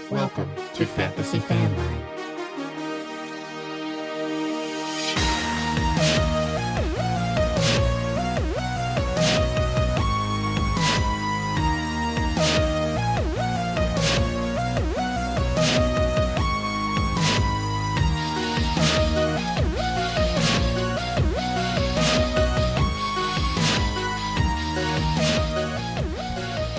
Welcome to Fantasy Fanline.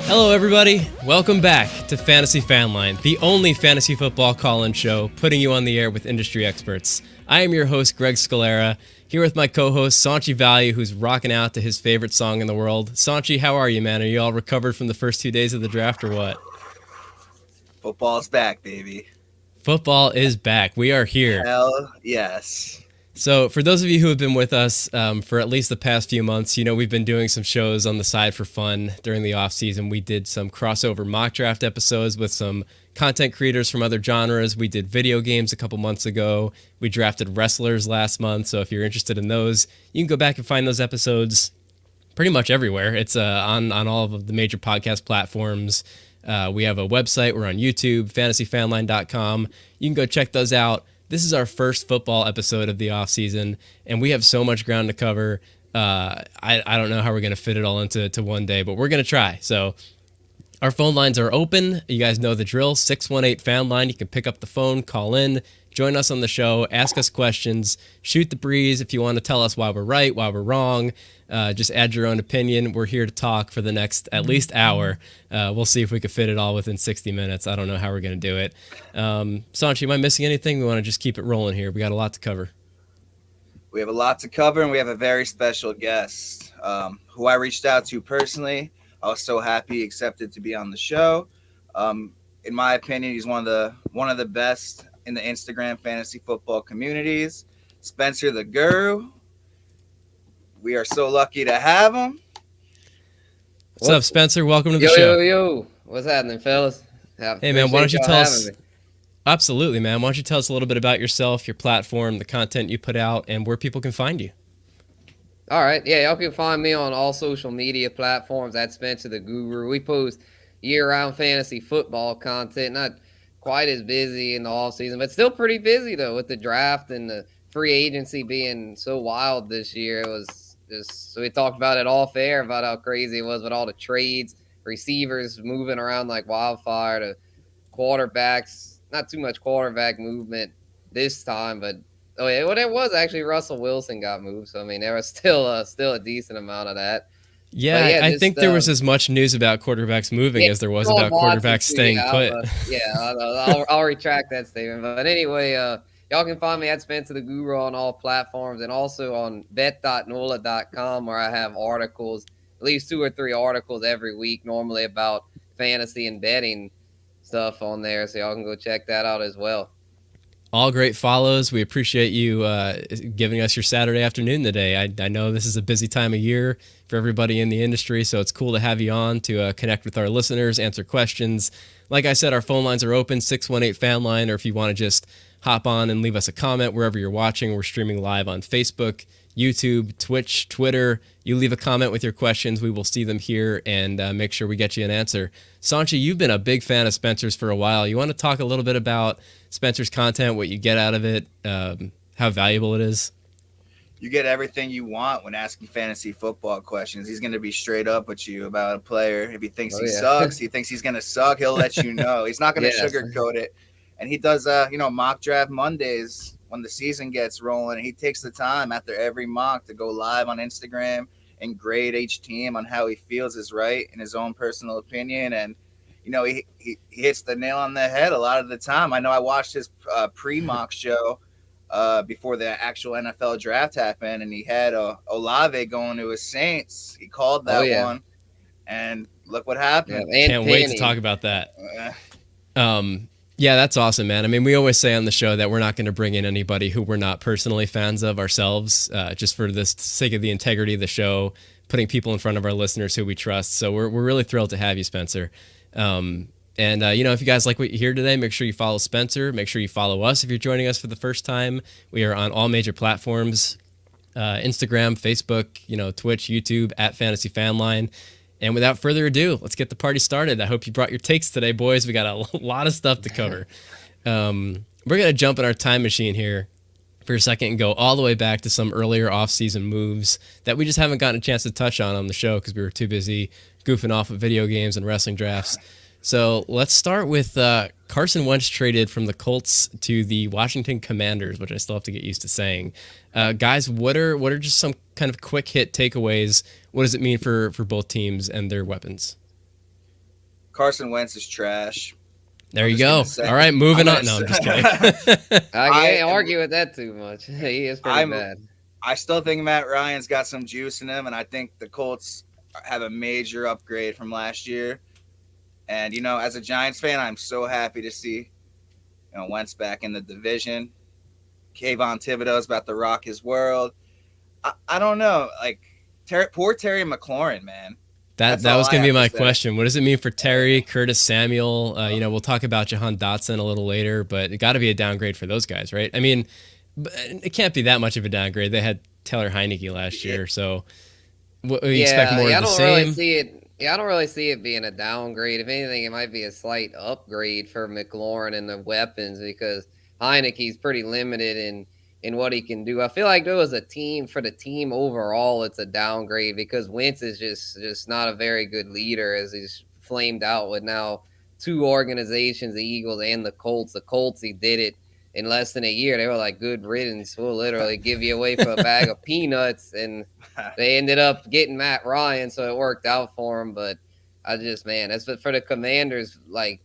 Hello, everybody. Welcome back to Fantasy Fanline, the only fantasy football call-in show putting you on the air with industry experts. I am your host, Greg Scalera, here with my co-host, Sanchi Value, who's rocking out to his favorite song in the world. Sanchi, how are you, man? Are you all recovered from the first 2 days of the draft or what? Football's back, baby. Football is back. We are here. Hell yes. So for those of you who have been with us for at least the past few months, you know we've been doing some shows on the side for fun during the offseason. We did some crossover mock draft episodes with some content creators from other genres. We did video games a couple months ago. We drafted wrestlers last month. So if you're interested in those, you can go back and find those episodes pretty much everywhere. It's on all of the major podcast platforms. We have a website. We're on YouTube, fantasyfanline.com. You can go check those out. This is our first football episode of the offseason, and we have so much ground to cover. I don't know how we're going to fit it all into one day, but we're going to try. So our phone lines are open. You guys know the drill, 618-FANLINE. You can pick up the phone, call in, join us on the show, ask us questions, shoot the breeze if you want to tell us why we're right, why we're wrong. Just add your own opinion. We're here to talk for the next at least hour. We'll see if we can fit it all within 60 minutes. I don't know how we're going to do it. Sanchi, am I missing anything? We want to just keep it rolling here. We got a lot to cover. We have a lot to cover, and we have a very special guest who I reached out to personally. I was so happy he accepted to be on the show. In my opinion, he's one of the best in the Instagram fantasy football communities. Spencer the Guru. We are so lucky to have him. What's up, Spencer? Welcome to the show. Yo. What's happening, fellas? Hey, man, why don't you tell us? Absolutely, man. Why don't you tell us a little bit about yourself, your platform, the content you put out, and where people can find you? All right. Yeah, y'all can find me on all social media platforms at Spencer the Guru. We post year-round fantasy football content. Not quite as busy in the offseason, but still pretty busy, though, with the draft and the free agency being so wild this year. It was just, so we talked about it off air about how crazy it was with all the trades, receivers moving around like wildfire, to quarterbacks. Not too much quarterback movement this time, but it was actually Russell Wilson got moved. So I mean, there was still a decent amount of that. Yeah, I think there was as much news about quarterbacks moving as there was about quarterbacks staying put. I'll retract that statement. But anyway, y'all can find me at Spencer the Guru on all platforms, and also on bet.nola.com, where I have articles, at least 2 or 3 articles every week, normally about fantasy and betting stuff on there. So y'all can go check that out as well. All great follows. We appreciate you giving us your Saturday afternoon today. I know this is a busy time of year for everybody in the industry, so it's cool to have you on to connect with our listeners, answer questions. Like I said, our phone lines are open, 618-FANLINE, or if you want to just hop on and leave us a comment wherever you're watching. We're streaming live on Facebook, YouTube, Twitch, Twitter. You leave a comment with your questions. We will see them here and make sure we get you an answer. Sanchi, you've been a big fan of Spencer's for a while. You want to talk a little bit about Spencer's content, what you get out of it, how valuable it is? You get everything you want when asking fantasy football questions. He's going to be straight up with you about a player. If he thinks sucks, he thinks he's going to suck, he'll let you know. He's not going to sugarcoat it. And he does, mock draft Mondays when the season gets rolling. He takes the time after every mock to go live on Instagram and grade each team on how he feels is right in his own personal opinion. And, he hits the nail on the head a lot of the time. I know I watched his pre-mock show before the actual NFL draft happened, and he had Olave going to his Saints. He called that one, and look what happened. Can't wait to talk about that. Yeah, that's awesome, man. I mean, we always say on the show that we're not going to bring in anybody who we're not personally fans of ourselves, just for the sake of the integrity of the show, putting people in front of our listeners who we trust. So we're really thrilled to have you, Spencer. If you guys like what you hear today, make sure you follow Spencer. Make sure you follow us if you're joining us for the first time. We are on all major platforms, Instagram, Facebook, Twitch, YouTube, at Fantasy Fanline. And without further ado, let's get the party started. I hope you brought your takes today, boys. We got a lot of stuff to cover. We're going to jump in our time machine here for a second and go all the way back to some earlier offseason moves that we just haven't gotten a chance to touch on the show because we were too busy goofing off with video games and wrestling drafts. So let's start with Carson Wentz traded from the Colts to the Washington Commanders, which I still have to get used to saying. Guys, what are just some kind of quick hit takeaways? What does it mean for both teams and their weapons? Carson Wentz is trash. There you go. All right, moving on. No, I'm just kidding. I can't argue with that too much. He is pretty bad. I still think Matt Ryan's got some juice in him, and I think the Colts have a major upgrade from last year. And, as a Giants fan, I'm so happy to see, Wentz back in the division. Kayvon Thibodeau's about to rock his world. I don't know. Like, poor Terry McLaurin, man. That was going to be my question. What does it mean for Terry, Curtis Samuel? We'll talk about Jahan Dotson a little later, but it got to be a downgrade for those guys, right? I mean, it can't be that much of a downgrade. They had Taylor Heineke last year, so we expect more of the same. I don't really see it being a downgrade. If anything, it might be a slight upgrade for McLaurin and the weapons because Heineke's pretty limited in what he can do. I feel like there was a team for the team overall. It's a downgrade because Wentz is just not a very good leader as he's flamed out with now two organizations, the Eagles and the Colts. The Colts, he did it in less than a year. They were like, good riddance. We'll literally give you away for a bag of peanuts. And they ended up getting Matt Ryan, so it worked out for him. But that's for the Commanders, like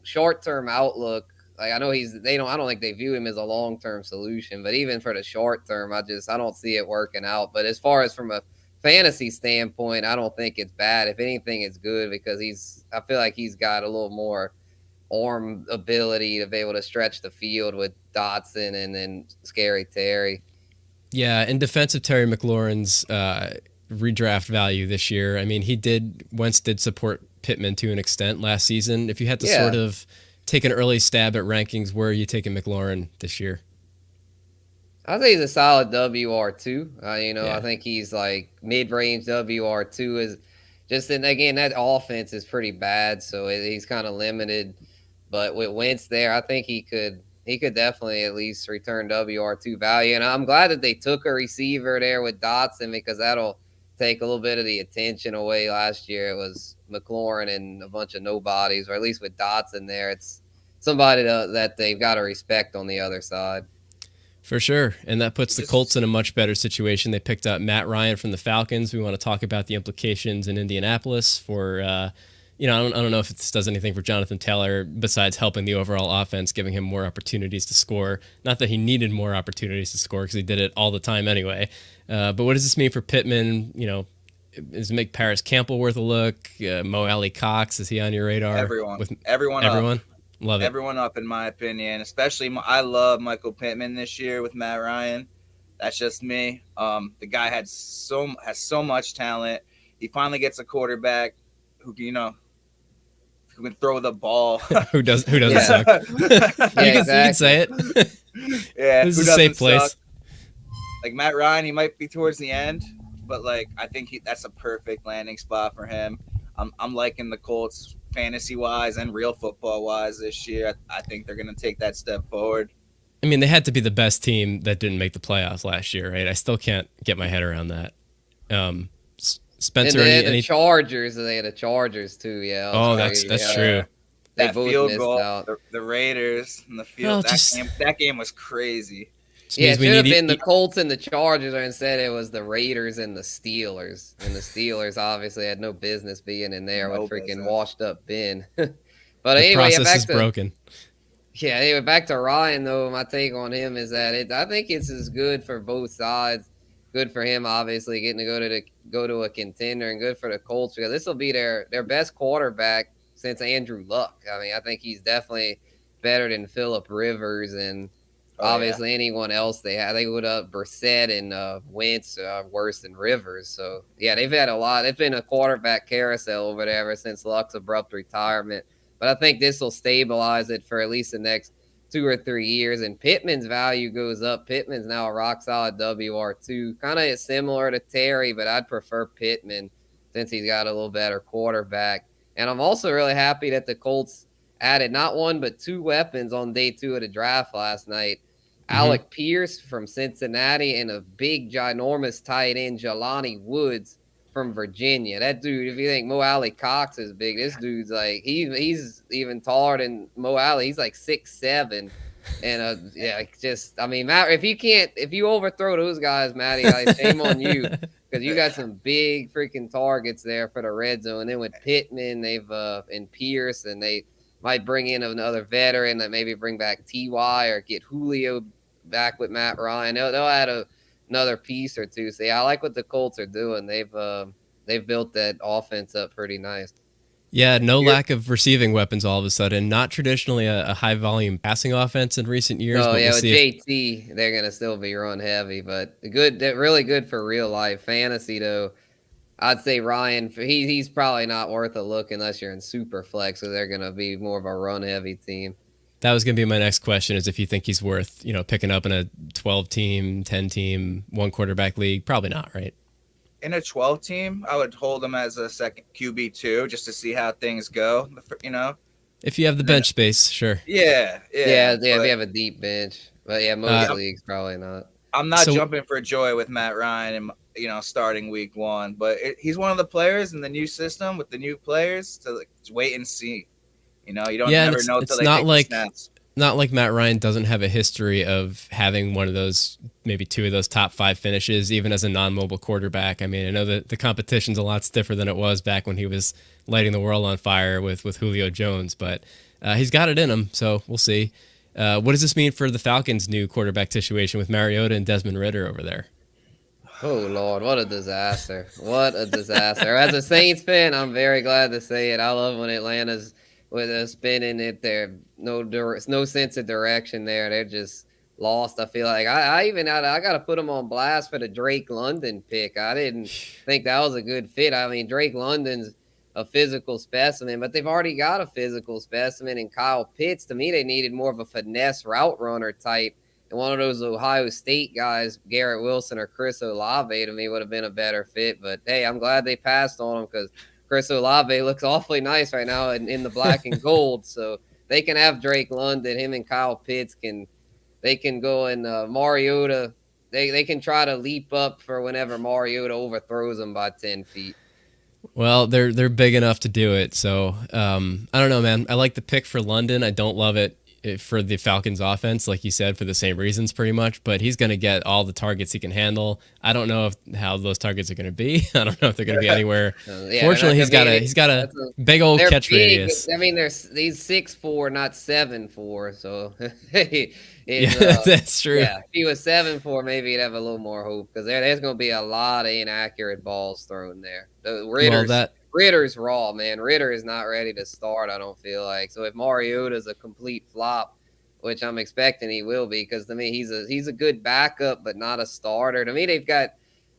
short-term outlook. Like I know I don't think they view him as a long-term solution, but even for the short term, I don't see it working out. But as far as from a fantasy standpoint, I don't think it's bad. If anything, it's good because I feel like he's got a little more arm ability to be able to stretch the field with Dotson and then Scary Terry. Yeah, and defensive Terry McLaurin's redraft value this year. I mean, Wentz did support Pittman to an extent last season. If you had to sort of take an early stab at rankings, where are you taking McLaurin this year? I think he's a solid WR2. I think he's like mid-range WR2 is just, and again, that offense is pretty bad, so he's kind of limited. But with Wentz there, I think he could definitely at least return WR2 value. And I'm glad that they took a receiver there with Dotson because that'll take a little bit of the attention away. Last year it was McLaurin and a bunch of nobodies, or at least with Dotson there, it's somebody that they've got to respect on the other side. For sure, and that puts the Colts in a much better situation. They picked up Matt Ryan from the Falcons. We want to talk about the implications in Indianapolis for, I don't know if this does anything for Jonathan Taylor besides helping the overall offense, giving him more opportunities to score. Not that he needed more opportunities to score because he did it all the time anyway. But what does this mean for Pittman? Is Mick Paris Campbell worth a look? Mo Alley Cox, is he on your radar? Everyone. Up. Love it. Everyone up, in my opinion. Especially, I love Michael Pittman this year with Matt Ryan. That's just me. The guy has so much talent. He finally gets a quarterback who can throw the ball. who doesn't suck? You can say it. Yeah, this is a safe place. Suck. Like Matt Ryan, he might be towards the end, but like I think that's a perfect landing spot for him. I'm liking the Colts fantasy wise and real football wise this year. I think they're going to take that step forward. I mean, they had to be the best team that didn't make the playoffs last year, right? I still can't get my head around that. Spencer, and they had the Chargers. They had the Chargers too. Yeah. Oh, that's true. That field goal, the Raiders, and the field. That game was crazy. Yeah, it should have been the Colts and the Chargers, or instead it was the Raiders and the Steelers. And the Steelers obviously had no business being in there with freaking washed up Ben. But anyway, process is broken. Yeah, anyway, back to Ryan though. My take on him is that I think it's as good for both sides. Good for him, obviously, getting to go to a contender, and good for the Colts because this will be their best quarterback since Andrew Luck. I mean, I think he's definitely better than Phillip Rivers and obviously anyone else they had. They would have Brissett and Wentz worse than Rivers. So, yeah, they've had a lot. They've been a quarterback carousel over there ever since Luck's abrupt retirement. But I think this will stabilize it for at least the next 2 or 3 years. And Pittman's value goes up. Pittman's now a rock-solid WR2. Kind of similar to Terry, but I'd prefer Pittman since he's got a little better quarterback. And I'm also really happy that the Colts added not one but two weapons on day 2 of the draft last night. Alec Pierce from Cincinnati and a big, ginormous tight end, Jelani Woods from Virginia. That dude, if you think Mo Alley Cox is big, this dude's like he's even taller than Mo Alley. He's like 6'7". And Matt, if you overthrow those guys, Matty, like, shame on you, because you got some big freaking targets there for the red zone. And then with Pittman, and Pierce, and they might bring in another veteran that maybe bring back Ty or get Julio back with Matt Ryan. They'll add another piece or two. So yeah, I like what the Colts are doing. They've built that offense up pretty nice. Yeah, no lack of receiving weapons all of a sudden. Not traditionally a high-volume passing offense in recent years. Oh, but yeah, we'll with JT, they're going to still be run heavy. But really good for real life. Fantasy, though, I'd say Ryan, he's probably not worth a look unless you're in super flex, so they're going to be more of a run-heavy team. That was going to be my next question, is if you think he's worth picking up in a 12-team, 10-team, one-quarterback league. Probably not, right? In a 12-team, I would hold him as a second QB2 just to see how things go. If you have the bench space, sure. Yeah. If you have a deep bench, but yeah, most leagues probably not. I'm not jumping for joy with Matt Ryan and starting week 1, but he's one of the players in the new system with the new players to wait and see. You don't never know until they take the snaps. Not like Matt Ryan doesn't have a history of having one of those, maybe 2 of those top 5 finishes, even as a non-mobile quarterback. I mean, I know that the competition's a lot stiffer than it was back when he was lighting the world on fire with Julio Jones, but he's got it in him, so we'll see. What does this mean for the Falcons' new quarterback situation with Mariota and Desmond Ridder over there? Oh, Lord, what a disaster. What a disaster. As a Saints fan, I'm very glad to say it. I love when Atlanta's with a spinning it there. No sense of direction there. They're just lost. I feel like I got to put them on blast for the Drake London pick. I didn't think that was a good fit. I mean, Drake London's a physical specimen, but they've already got a physical specimen in Kyle Pitts. To me, they needed more of a finesse route runner type. And one of those Ohio State guys, Garrett Wilson or Chris Olave, to me would have been a better fit. But, hey, I'm glad they passed on him because Chris Olave looks awfully nice right now in the black and gold. So they can have Drake London. Him and Kyle Pitts can go and Mariota. They can try to leap up for whenever Mariota overthrows them by 10 feet. Well, they're big enough to do it. So I don't know, man. I like the pick for London. I don't love it for the Falcons offense, like you said, for the same reasons pretty much, but he's going to get all the targets he can handle. I don't know how those targets are going to be. I don't know if they're going to be anywhere. Fortunately, he's got a big old catch radius. I mean, he's 6'4", not 7'4", so that's true. Yeah, if he was 7'4", maybe he'd have a little more hope because there's going to be a lot of inaccurate balls thrown there. Ritter's raw, man. Ridder is not ready to start, I don't feel like. So if Mariota's a complete flop, which I'm expecting he will be, because to me he's a good backup but not a starter. To me, they've got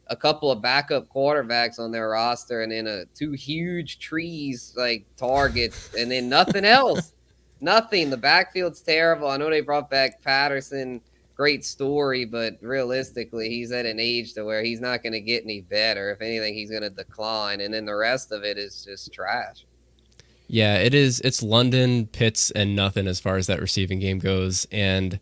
a couple of backup quarterbacks on their roster and then 2 huge trees like targets and then nothing else. Nothing. The backfield's terrible. I know they brought back Patterson. Great story, but realistically, he's at an age to where he's not going to get any better. If anything, he's going to decline, and then the rest of it is just trash. Yeah, it is. It's London, Pitts, and nothing as far as that receiving game goes. And,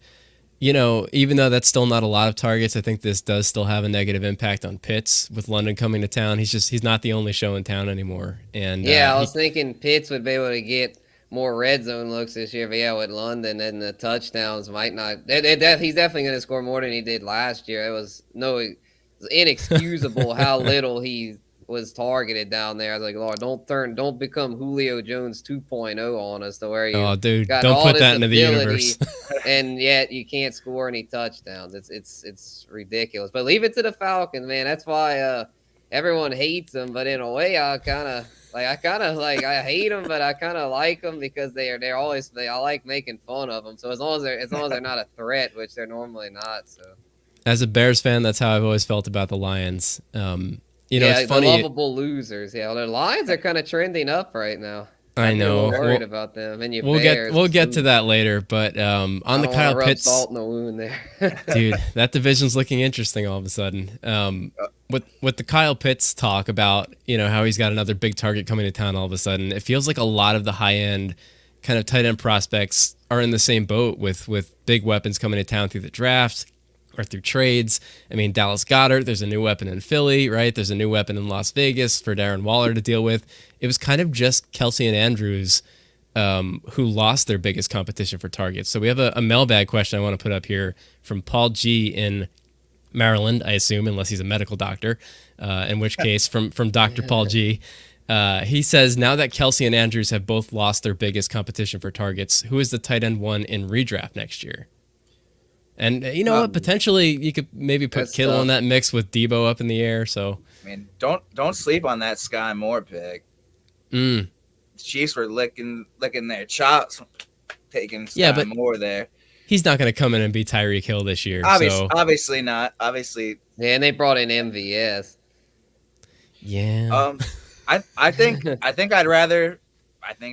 even though that's still not a lot of targets, I think this does still have a negative impact on Pitts with London coming to town. He's not the only show in town anymore. And I was thinking Pitts would be able to get more red zone looks this year, but with London and the touchdowns might not. He's definitely going to score more than he did last year. It was inexcusable how little he was targeted down there. I was like, Lord, don't become Julio Jones 2.0 on us to where you don't put that into the universe. And yet you can't score any touchdowns. It's ridiculous. But leave it to the Falcons, man. That's why everyone hates them. But in a way, I hate them, but I kind of like them because they're always I like making fun of them. So as long as they're not a threat, which they're normally not. So as a Bears fan, that's how I've always felt about the Lions. It's funny. The lovable losers. Yeah, the Lions are kind of trending up right now. I know. Worried about them. And we'll get to that later. But on the Kyle Pitts, salt in the wound there. dude, that division's looking interesting all of a sudden. with the Kyle Pitts talk about, how he's got another big target coming to town all of a sudden, it feels like a lot of the high end kind of tight end prospects are in the same boat with big weapons coming to town through the draft or through trades. I mean, Dallas Goedert, there's a new weapon in Philly, right? There's a new weapon in Las Vegas for Darren Waller to deal with. It was kind of just Kelsey and Andrews who lost their biggest competition for targets. So we have a mailbag question I want to put up here from Paul G in Maryland, I assume, unless he's a medical doctor, in which case from Dr. Paul G. He says, now that Kelsey and Andrews have both lost their biggest competition for targets, who is the tight end one in redraft next year? And you know what? Potentially you could maybe put Kittle in that mix with Debo up in the air. So I mean, don't sleep on that Sky Moore pick. The Chiefs were licking their chops, taking Sky Moore there. He's not going to come in and be Tyreek Hill this year. Obviously not. Obviously. Yeah, and they brought in MVS. Yeah. I think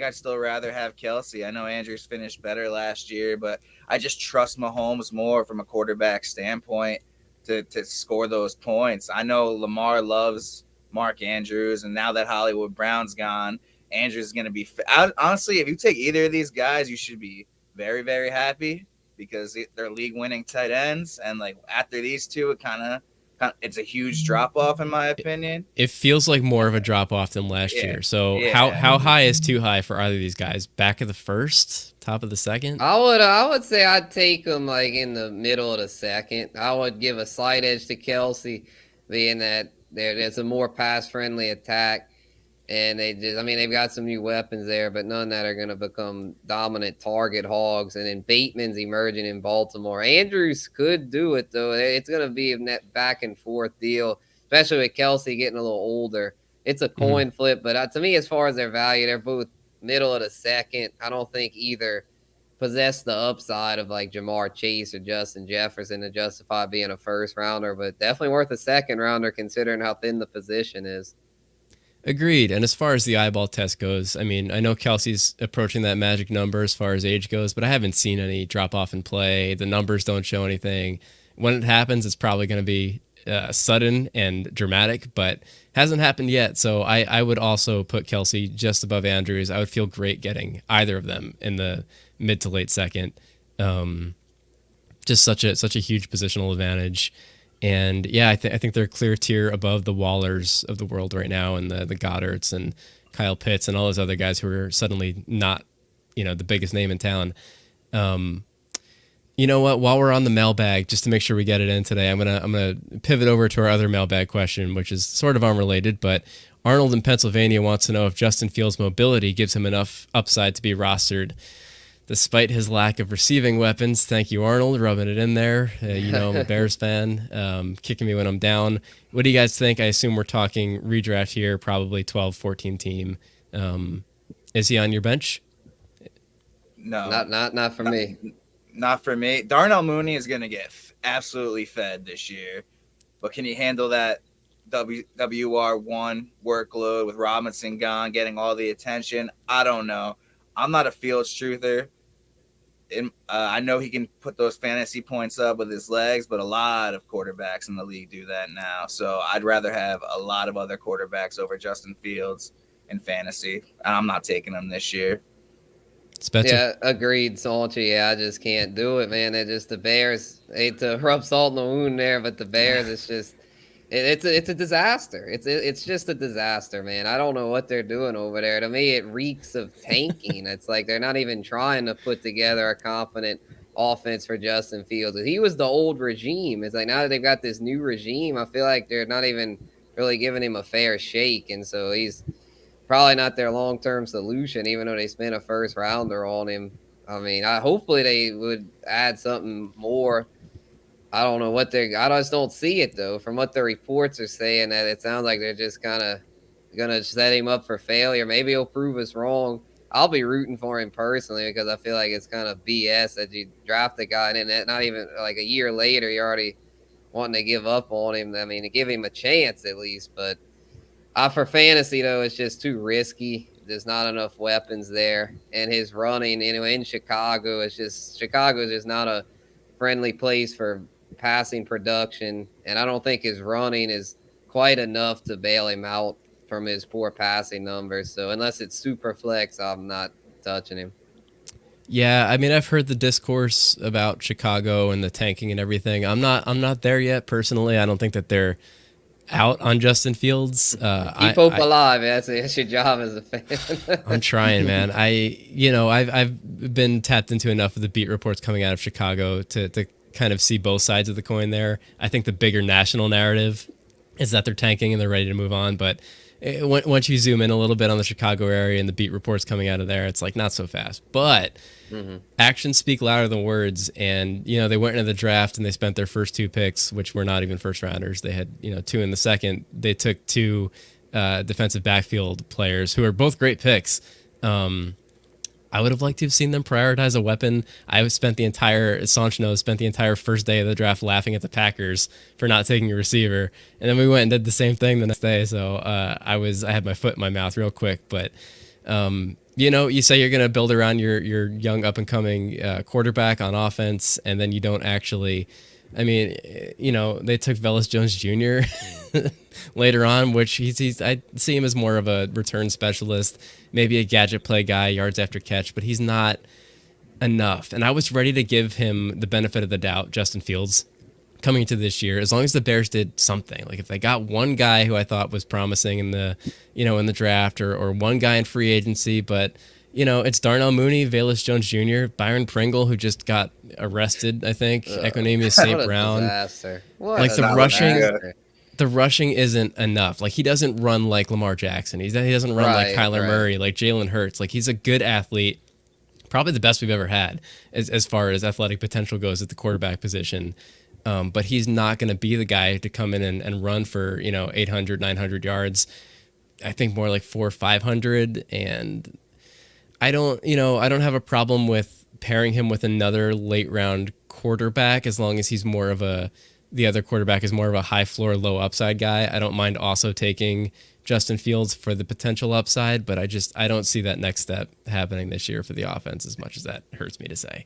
I'd still rather have Kelsey. I know Andrews finished better last year, but I just trust Mahomes more from a quarterback standpoint to score those points. I know Lamar loves Mark Andrews, and now that Hollywood Brown's gone, Andrews is going to be honestly, if you take either of these guys, you should be very, very happy because they're league-winning tight ends, and like after these two, it's a huge drop-off in my opinion. It feels like more of a drop-off than last year. So how high is too high for either of these guys? Back of the first, top of the second? I would say I'd take them like in the middle of the second. I would give a slight edge to Kelsey, being that there's a more pass-friendly attack. And they've got some new weapons there, but none that are going to become dominant target hogs. And then Bateman's emerging in Baltimore. Andrews could do it, though. It's going to be a net back and forth deal, especially with Kelsey getting a little older. It's a coin flip, but to me, as far as their value, they're both middle of the second. I don't think either possess the upside of like Jamar Chase or Justin Jefferson to justify being a first rounder, but definitely worth a second rounder considering how thin the position is. Agreed. And as far as the eyeball test goes, I mean, I know Kelsey's approaching that magic number as far as age goes, but I haven't seen any drop off in play. The numbers don't show anything. When it happens, it's probably going to be sudden and dramatic, but hasn't happened yet. So I would also put Kelsey just above Andrews. I would feel great getting either of them in the mid to late second. Just such a huge positional advantage. And yeah, I think they're a clear tier above the Wallers of the world right now, and the Goddards and Kyle Pitts and all those other guys who are suddenly not, the biggest name in town. You know what? While we're on the mailbag, just to make sure we get it in today, I'm gonna pivot over to our other mailbag question, which is sort of unrelated. But Arnold in Pennsylvania wants to know if Justin Fields' mobility gives him enough upside to be rostered, despite his lack of receiving weapons. Thank you, Arnold, rubbing it in there. I'm a Bears fan, kicking me when I'm down. What do you guys think? I assume we're talking redraft here, probably 12, 14 team. Is he on your bench? No. Not for me. Not for me. Darnell Mooney is going to get absolutely fed this year. But can he handle that WR1 workload with Robinson gone, getting all the attention? I don't know. I'm not a Fields truther. I know he can put those fantasy points up with his legs, but a lot of quarterbacks in the league do that now. So I'd rather have a lot of other quarterbacks over Justin Fields in fantasy. I'm not taking him this year. Spencer? Yeah, agreed, Salty. Yeah, I just can't do it, man. The Bears, hate to rub salt in the wound there, but the Bears, it's just it's a disaster. It's just a disaster, man. I don't know what they're doing over there. To me, it reeks of tanking. It's like they're not even trying to put together a confident offense for Justin Fields. He was the old regime. It's like now that they've got this new regime, I feel like they're not even really giving him a fair shake, and so he's probably not their long-term solution, even though they spent a first rounder on him. I mean, hopefully they would add something more. I don't know what I just don't see it, though. From what the reports are saying, that it sounds like they're just kind of going to set him up for failure. Maybe he'll prove us wrong. I'll be rooting for him personally because I feel like it's kind of BS that you draft a guy and then not even like a year later you're already wanting to give up on him. I mean, to give him a chance at least. But for fantasy, though, it's just too risky. There's not enough weapons there. And his running, in Chicago, Chicago is just not a friendly place for passing production, and I don't think his running is quite enough to bail him out from his poor passing numbers. So unless it's super flex, I'm not touching him. Yeah, I mean, I've heard the discourse about Chicago and the tanking and everything. I'm not there yet personally. I don't think that they're out on Justin Fields. Keep hope alive. That's your job as a fan. I'm trying, man. I've been tapped into enough of the beat reports coming out of Chicago to kind of see both sides of the coin there. I think the bigger national narrative is that they're tanking and they're ready to move on, but once you zoom in a little bit on the Chicago area and the beat reports coming out of there, it's like not so fast. But actions speak louder than words. And, they went into the draft and they spent their first 2 picks, which were not even first rounders. They had, 2 in the second. They took 2 defensive backfield players who are both great picks. I would have liked to have seen them prioritize a weapon. Sancho spent the entire first day of the draft laughing at the Packers for not taking a receiver. And then we went and did the same thing the next day. So I had my foot in my mouth real quick. But, you say you're going to build around your young up-and-coming quarterback on offense, and then you don't actually. I mean, they took Velus Jones Jr. later on, which I see him as more of a return specialist, maybe a gadget play guy, yards after catch, but he's not enough. And I was ready to give him the benefit of the doubt, Justin Fields, coming into this year, as long as the Bears did something. Like if they got one guy who I thought was promising in the draft or one guy in free agency, but it's Darnell Mooney, Velus Jones Jr., Byron Pringle, who just got arrested, I think, Equanimeous St. Brown. Like the rushing isn't enough. Like he doesn't run like Lamar Jackson. He doesn't run like Kyler Murray, like Jalen Hurts. Like he's a good athlete, probably the best we've ever had as far as athletic potential goes at the quarterback position. But he's not going to be the guy to come in and run for 800, 900 yards. I think more like 400 or 500, and I don't have a problem with pairing him with another late round quarterback as long as the other quarterback is more of a high floor, low upside guy. I don't mind also taking Justin Fields for the potential upside, but I don't see that next step happening this year for the offense, as much as that hurts me to say.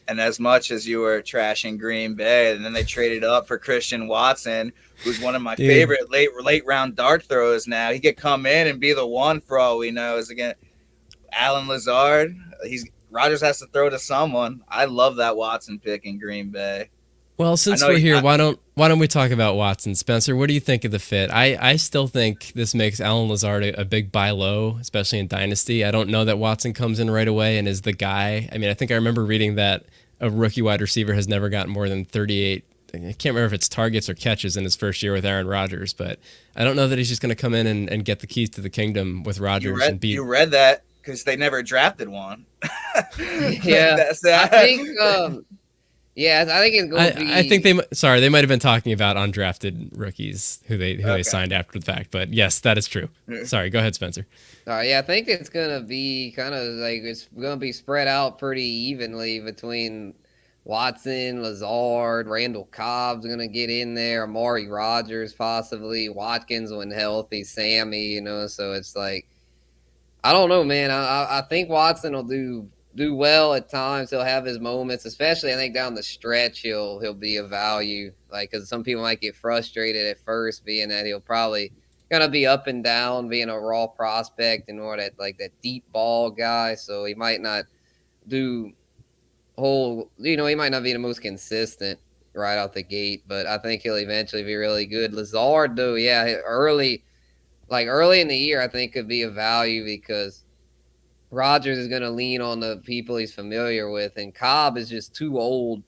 And as much as you were trashing Green Bay, and then they traded up for Christian Watson, who's one of my favorite late round dart throws now. He could come in and be the one for all we know. Is again Alan Lazard. Rodgers has to throw to someone. I love that Watson pick in Green Bay. Well, since we're here, why don't we talk about Watson? Spencer, what do you think of the fit? I still think this makes Alan Lazard a big buy low, especially in Dynasty. I don't know that Watson comes in right away and is the guy. I mean, I think I remember reading that a rookie wide receiver has never gotten more than 38. I can't remember if it's targets or catches in his first year with Aaron Rodgers, but I don't know that he's just going to come in and get the keys to the kingdom with Rodgers. You read that because they never drafted one. Yeah, I think. Yeah, I think it's going to be. I think they might have been talking about undrafted rookies who they signed after the fact, but yes, that is true. Sorry, go ahead, Spencer. Yeah, I think it's going to be kind of like it's going to be spread out pretty evenly between Watson, Lazard, Randall Cobb's going to get in there, Amari Rodgers possibly, Watkins when healthy, Sammy, so it's like, I don't know, man. I think Watson will do well at times. He'll have his moments, especially I think down the stretch he'll be of value. Like, because some people might get frustrated at first, being that he'll probably gonna be up and down, being a raw prospect and more that deep ball guy. So he might not he might not be the most consistent right out the gate, but I think he'll eventually be really good. Lazard, though, yeah, early in the year, I think could be of value because Rodgers is going to lean on the people he's familiar with, and Cobb is just too old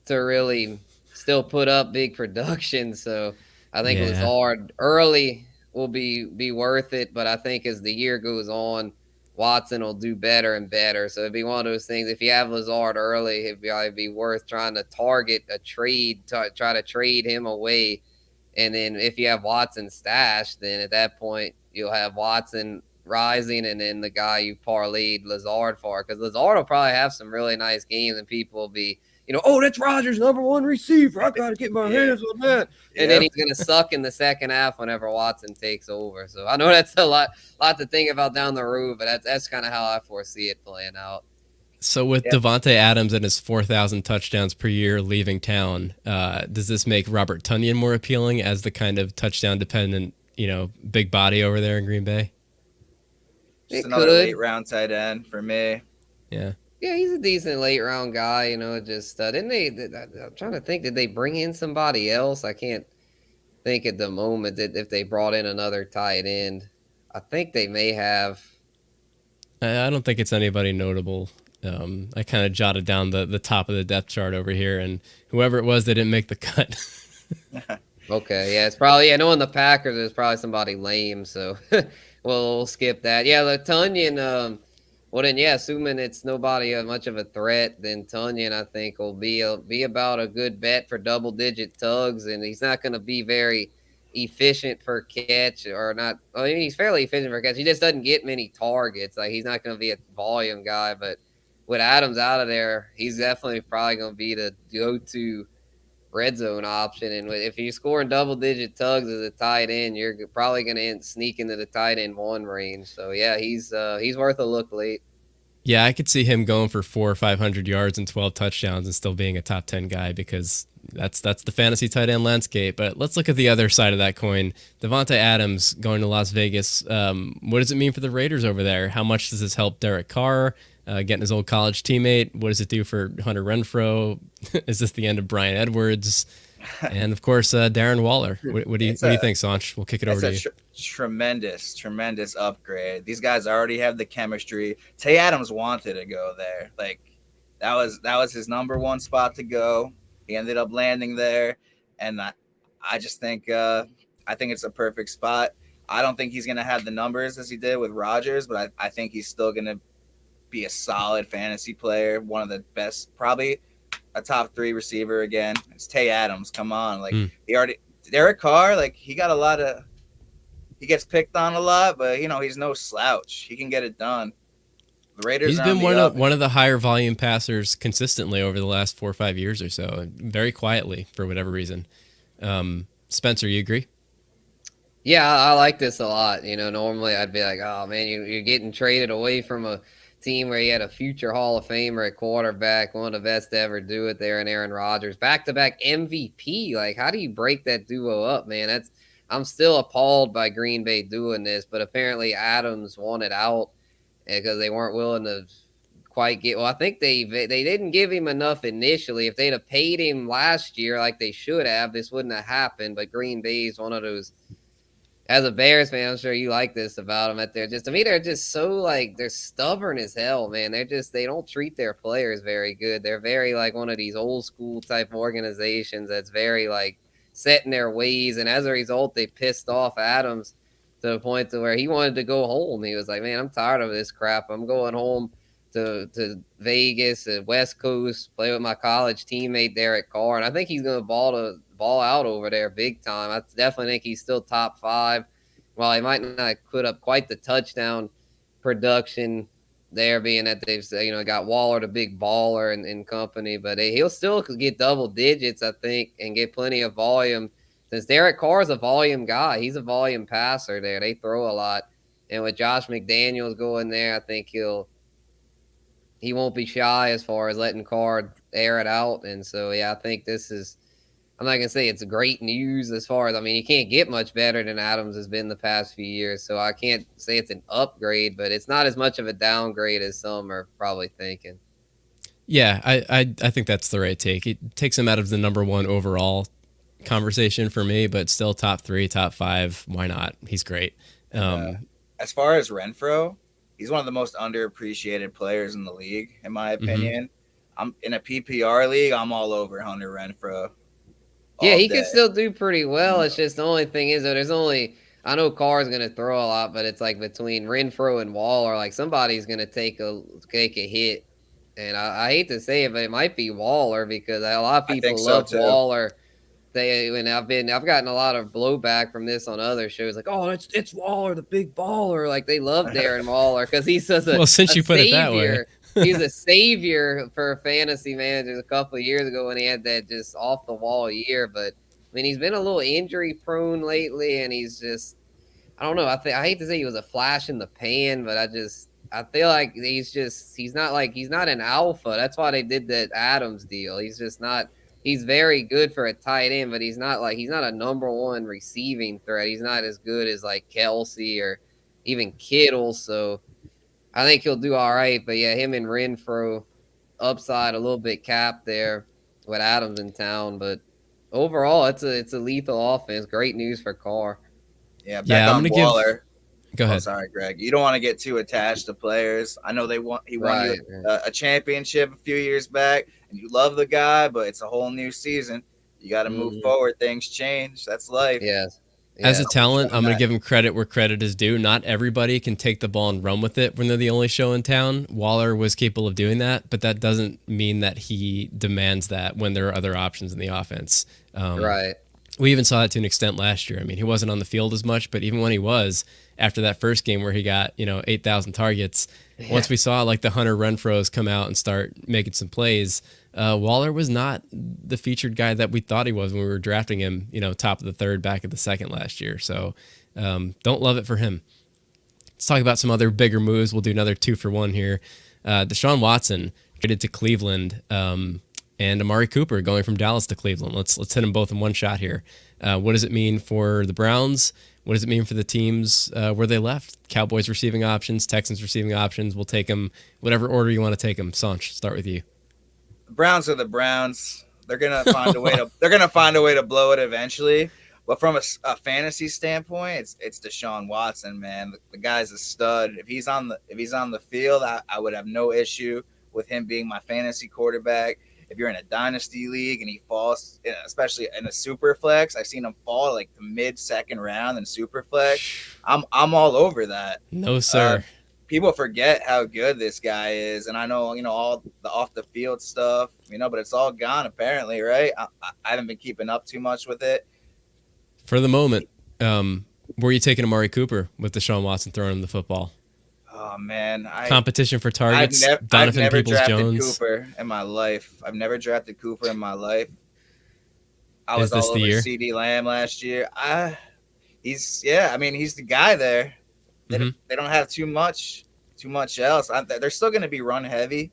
to really still put up big production. So I think Lazard early will be worth it, but I think as the year goes on, Watson will do better and better. So it'd be one of those things. If you have Lazard early, it'd be worth trying to target a trade, try to trade him away. And then if you have Watson stashed, then at that point you'll have Watson rising, and then the guy you parlayed Lazard for, because Lazard will probably have some really nice games, and people will be, that's Rodgers' number one receiver. I got to get my hands on that. And then he's going to suck in the second half whenever Watson takes over. So I know that's a lot to think about down the road, but that's kind of how I foresee it playing out. So with Devontae Adams and his 4,000 touchdowns per year leaving town, does this make Robert Tonyan more appealing as the kind of touchdown dependent, big body over there in Green Bay? Just another late round tight end for me. Yeah. Yeah, he's a decent late round guy. Didn't they? I'm trying to think. Did they bring in somebody else? I can't think at the moment that if they brought in another tight end. I think they may have. I don't think it's anybody notable. I kind of jotted down the top of the depth chart over here, and whoever it was, they didn't make the cut. Okay, yeah, it's probably knowing the Packers, there's probably somebody lame, so we'll skip that. Yeah, the Tonyan. Well, then, assuming it's nobody much of a threat, then Tonyan, I think, will be about a good bet for double-digit tugs, and he's not going to be very efficient per catch or not. I mean, he's fairly efficient per catch. He just doesn't get many targets. Like, he's not going to be a volume guy, but with Adams out of there, he's definitely probably going to be the go-to red zone option. And if you're scoring double-digit tugs as a tight end, you're probably going to sneak into the tight end 1 range. So, yeah, he's worth a look late. Yeah, I could see him going for 400 or 500 yards and 12 touchdowns and still being a top 10 guy because that's the fantasy tight end landscape. But let's look at the other side of that coin. Devontae Adams going to Las Vegas. What does it mean for the Raiders over there? How much does this help Derek Carr, getting his old college teammate? What does it do for Hunter Renfrow? Is this the end of Bryan Edwards? And, of course, Darren Waller. What do you think, Sanch? We'll kick it over to you. Tremendous upgrade. These guys already have the chemistry. Tay Adams wanted to go there. Like, that was his number 1 spot to go. He ended up landing there. And I just think I think it's a perfect spot. I don't think he's going to have the numbers as he did with Rodgers, but I think he's still going to be a solid fantasy player, one of the best, probably a top 3 receiver again. It's Tay Adams. Come on. Like, Derek Carr, like, he gets picked on a lot, but he's no slouch. He can get it done. The Raiders. He's been one of the higher volume passers consistently over the last 4 or 5 years or so, very quietly for whatever reason. Spencer, you agree? Yeah, I like this a lot. Normally I'd be like, oh man, you're getting traded away from a team where you had a future Hall of Famer at quarterback, one of the best to ever do it there, and Aaron Rodgers, back-to-back MVP. Like, how do you break that duo up, man? I'm still appalled by Green Bay doing this, but apparently Adams wanted out because they weren't willing to quite get. Well, I think they didn't give him enough initially. If they'd have paid him last year like they should have, this wouldn't have happened. But Green Bay is one of those. As a Bears fan, I'm sure you like this about them. That they're just so like they're stubborn as hell, man. They don't treat their players very good. They're very like one of these old school type organizations that's very like set in their ways, and as a result, they pissed off Adams to the point to where he wanted to go home. He was like, "Man, I'm tired of this crap. I'm going home to Vegas, West Coast, play with my college teammate Derek Carr." And I think he's going to ball out over there big time. I definitely think he's still top 5. While he might not put up quite the touchdown production there, being that they've got Waller, the big baller, and company, but he'll still get double digits, I think, and get plenty of volume. Since Derek Carr is a volume guy, he's a volume passer there. They throw a lot, and with Josh McDaniels going there, I think he won't be shy as far as letting Carr air it out. And so, yeah, I think this is. I'm not going to say it's great news as far as, you can't get much better than Adams has been the past few years. So I can't say it's an upgrade, but it's not as much of a downgrade as some are probably thinking. Yeah, I think that's the right take. It takes him out of the number 1 overall conversation for me, but still top 3, top 5. Why not? He's great. As far as Renfrow, he's one of the most underappreciated players in the league, in my opinion. I'm in a PPR league. I'm all over Hunter Renfrow. Yeah, he could still do pretty well. It's just the only thing is that I know Carr's going to throw a lot, but it's like between Renfrow and Waller, like somebody's going to take a hit. And I hate to say it, but it might be Waller because a lot of people love Waller. I've gotten a lot of blowback from this on other shows, like, oh, it's Waller, the big baller. Like they love Darren Waller because he's such a since you put it that way. He's a savior for fantasy managers a couple of years ago when he had that just off the wall year. But he's been a little injury prone lately, and he's just, I don't know. I hate to say he was a flash in the pan, but I feel like he's not an alpha. That's why they did the Adams deal. He's just not. He's very good for a tight end, but he's not a number one receiving threat. He's not as good as like Kelsey or even Kittle. So I think he'll do all right. But yeah, him and Renfro upside a little bit capped there with Adams in town. But overall, it's a lethal offense. Great news for Carr. Yeah, I'm gonna Waller. Go ahead. Oh, sorry, Greg. You don't want to get too attached to players. I know he won you a championship a few years back, and you love the guy, but it's a whole new season. You got to move forward. Things change. That's life. Yes. Yeah. As a talent, I'm going to give him credit where credit is due. Not everybody can take the ball and run with it when they're the only show in town. Waller was capable of doing that, but that doesn't mean that he demands that when there are other options in the offense. Right. We even saw that to an extent last year. I mean, he wasn't on the field as much, but even when he was, after that first game where he got 8,000 targets, once we saw like the Hunter Renfros come out and start making some plays, Waller was not the featured guy that we thought he was when we were drafting him, top of the third, back of the second last year. So don't love it for him. Let's talk about some other bigger moves. We'll do another 2-for-1 here. DeShaun Watson traded to Cleveland, and Amari Cooper going from Dallas to Cleveland. Let's hit them both in one shot here. What does it mean for the Browns? What does it mean for the teams where they left? Cowboys receiving options, Texans receiving options. We'll take them whatever order you want to take them. Sanch, start with you. The Browns are the Browns. They're gonna find a way to. They're gonna find a way to blow it eventually. But from a fantasy standpoint, it's Deshaun Watson, man. The guy's a stud. If he's on the field, I would have no issue with him being my fantasy quarterback. If you're in a dynasty league and he falls, especially in a super flex, I've seen him fall like the mid-second round in super flex. I'm all over that. No, sir. People forget how good this guy is, and I know all the off the field stuff, but it's all gone apparently, right? I haven't been keeping up too much with it. For the moment, were you taking Amari Cooper with Deshaun Watson throwing him the football? Oh man, competition for targets. I've never drafted Cooper in my life. I've never drafted Cooper in my life. I was all over CeeDee Lamb last year. He's the guy there. They don't have too much else. They're still going to be run heavy,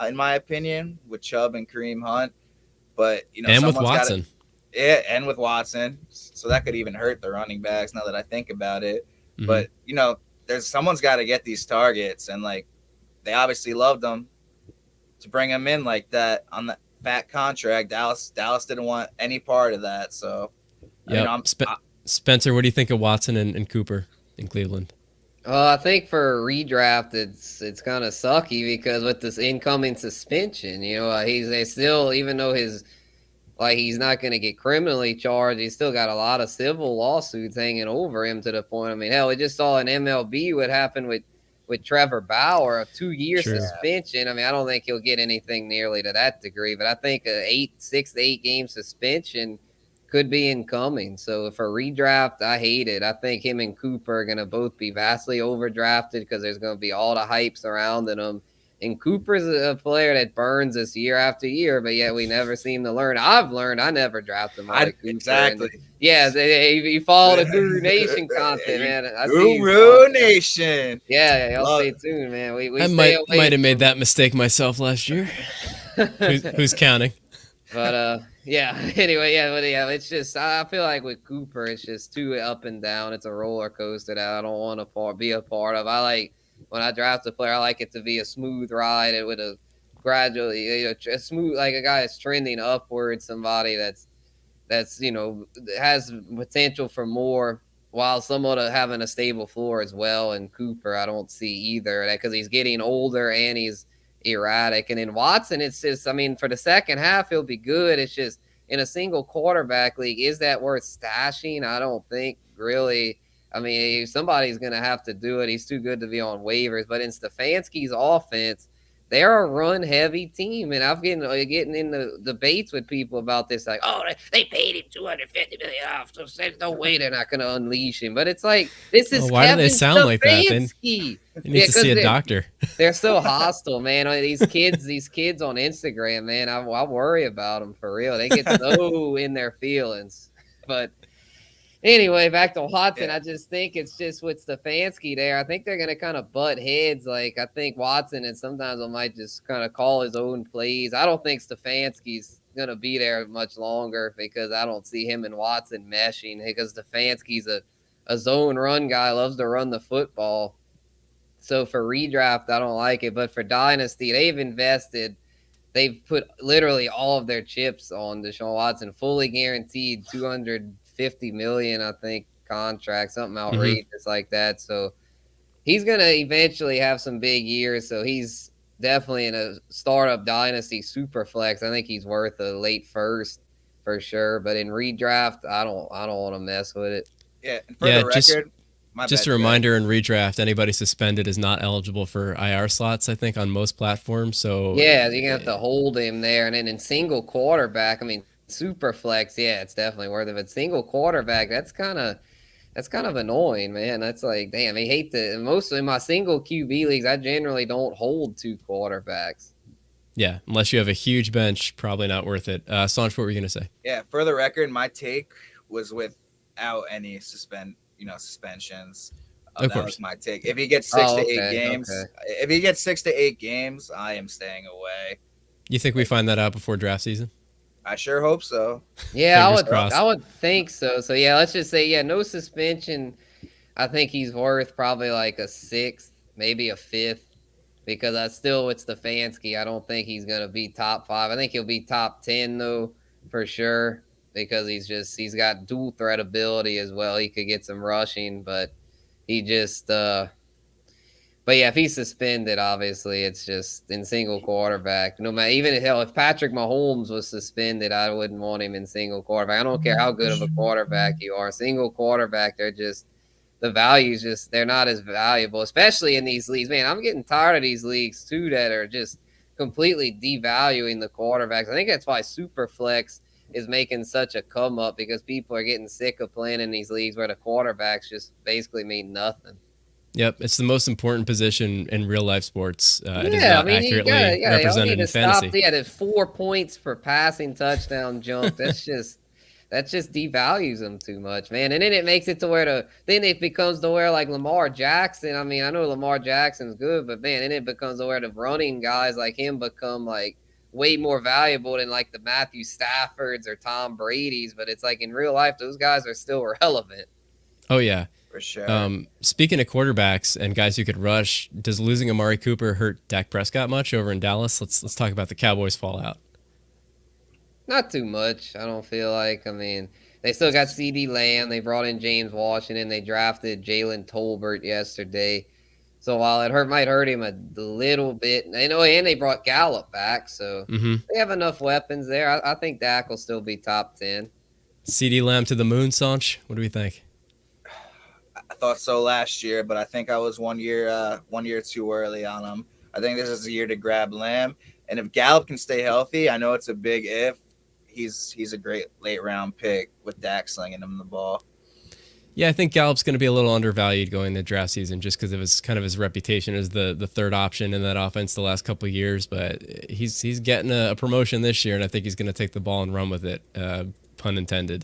in my opinion, with Chubb and Kareem Hunt. But and with Watson. And with Watson, so that could even hurt the running backs. Now that I think about it, but someone's got to get these targets, and like they obviously loved them to bring him in like that on the fat contract. Dallas didn't want any part of that. So, Spencer, what do you think of Watson and Cooper in Cleveland? I think for a redraft, it's kind of sucky because with this incoming suspension, he's still, even though he's not going to get criminally charged, he's still got a lot of civil lawsuits hanging over him to the point. I mean, hell, we just saw in MLB what happened with Trevor Bauer, a 2-year suspension. I mean, I don't think he'll get anything nearly to that degree, but I think a 6 to 8 game suspension could be incoming. So for redraft, I hate it. I think him and Cooper are going to both be vastly overdrafted because there's going to be all the hype surrounding them. And Cooper's a player that burns us year after year, but yet we never seem to learn. I've learned I never draft him like Cooper. Exactly. You follow the Guru Nation content, man. Guru Nation. Yeah, y'all stay tuned, man. I might have made that mistake myself last year. Who's counting? But anyway, it's just I feel like with Cooper, it's just too up and down. It's a roller coaster that I don't want to be a part of. When I draft a player, I like it to be a smooth ride with a gradually, a smooth, like a guy that's trending upward, somebody that's has potential for more, while somewhat having a stable floor as well. And Cooper, I don't see either that because he's getting older and he's erratic. And in Watson, it's just, for the second half, he'll be good. It's just in a single quarterback league, is that worth stashing? I don't think really. Somebody's going to have to do it. He's too good to be on waivers. But in Stefanski's offense, they're a run-heavy team. And I'm getting into debates with people about this. Like, they paid him $250 million off. So there's no way they're not going to unleash him. But it's like, this is why Kevin do they sound Stefanski. Like that? You need to see a doctor. They're so hostile, man. These kids on Instagram, man, I worry about them for real. They get so in their feelings. But Anyway, back to Watson. I just think it's just with Stefanski there. I think they're going to kind of butt heads. Like, I think Watson and sometimes I might just kind of call his own plays. I don't think Stefanski's going to be there much longer because I don't see him and Watson meshing because Stefanski's a zone run guy, loves to run the football. So for redraft, I don't like it. But for Dynasty, they've put literally all of their chips on DeShaun Watson, fully guaranteed $250 million, I think, contract, something outrageous like that. So he's going to eventually have some big years. So he's definitely in a startup dynasty super flex. I think he's worth a late first for sure. But in redraft, I don't want to mess with it. Yeah, and for the record, just a reminder in redraft, anybody suspended is not eligible for IR slots, I think, on most platforms. So yeah, you're going to have to hold him there. And then in single quarterback, I mean, super flex, yeah, it's definitely worth it. But single quarterback, that's kind of annoying, man. That's like, damn, I hate to. Mostly in my single QB leagues, I generally don't hold 2 quarterbacks. Yeah, unless you have a huge bench, probably not worth it. Sanj, what were you going to say? Yeah, for the record, my take was without any suspensions. Of that course. was my take. If he gets 6 to 8 games, if he gets 6 to 8 games, I am staying away. You think we find that out before draft season? I sure hope so. Yeah, I would think so. So yeah, let's just say no suspension. I think he's worth probably like a 6th, maybe a 5th, because I still with Stefanski, I don't think he's gonna be top 5. I think he'll be top 10 though, for sure. Because he's got dual threat ability as well. He could get some rushing, but he just but yeah, if he's suspended, obviously it's just in single quarterback. No matter even if Patrick Mahomes was suspended, I wouldn't want him in single quarterback. I don't care how good of a quarterback you are. Single quarterback, the values they're not as valuable, especially in these leagues. Man, I'm getting tired of these leagues too that are just completely devaluing the quarterbacks. I think that's why Superflex is making such a come up because people are getting sick of playing in these leagues where the quarterbacks just basically mean nothing. Yep, it's the most important position in real life sports. It is not accurately represented in fantasy. There's 4 points per passing touchdown jump. That just devalues them too much, man. And then it makes it to where then it becomes to where like Lamar Jackson. I mean, I know Lamar Jackson's good, but man, then it becomes to where the running guys like him become like way more valuable than like the Matthew Staffords or Tom Brady's, but it's like in real life, those guys are still relevant. Oh yeah, for sure. Speaking of quarterbacks and guys who could rush, does losing Amari Cooper hurt Dak Prescott much over in Dallas? Let's talk about the Cowboys fallout. Not too much. I don't feel like. I mean, they still got CeeDee Lamb. They brought in James Washington. They drafted Jalen Tolbert yesterday. So while it might hurt him a little bit, and they brought Gallup back, so they have enough weapons there. I think Dak will still be top 10. CeeDee Lamb to the moon, Sanch. What do we think? I thought so last year, but I think I was one year too early on him. I think this is the year to grab Lamb, and if Gallup can stay healthy, I know it's a big if. He's a great late round pick with Dak slinging him the ball. Yeah, I think Gallup's going to be a little undervalued going into draft season just because of his reputation as the third option in that offense the last couple of years. But he's getting a promotion this year, and I think he's going to take the ball and run with it, pun intended.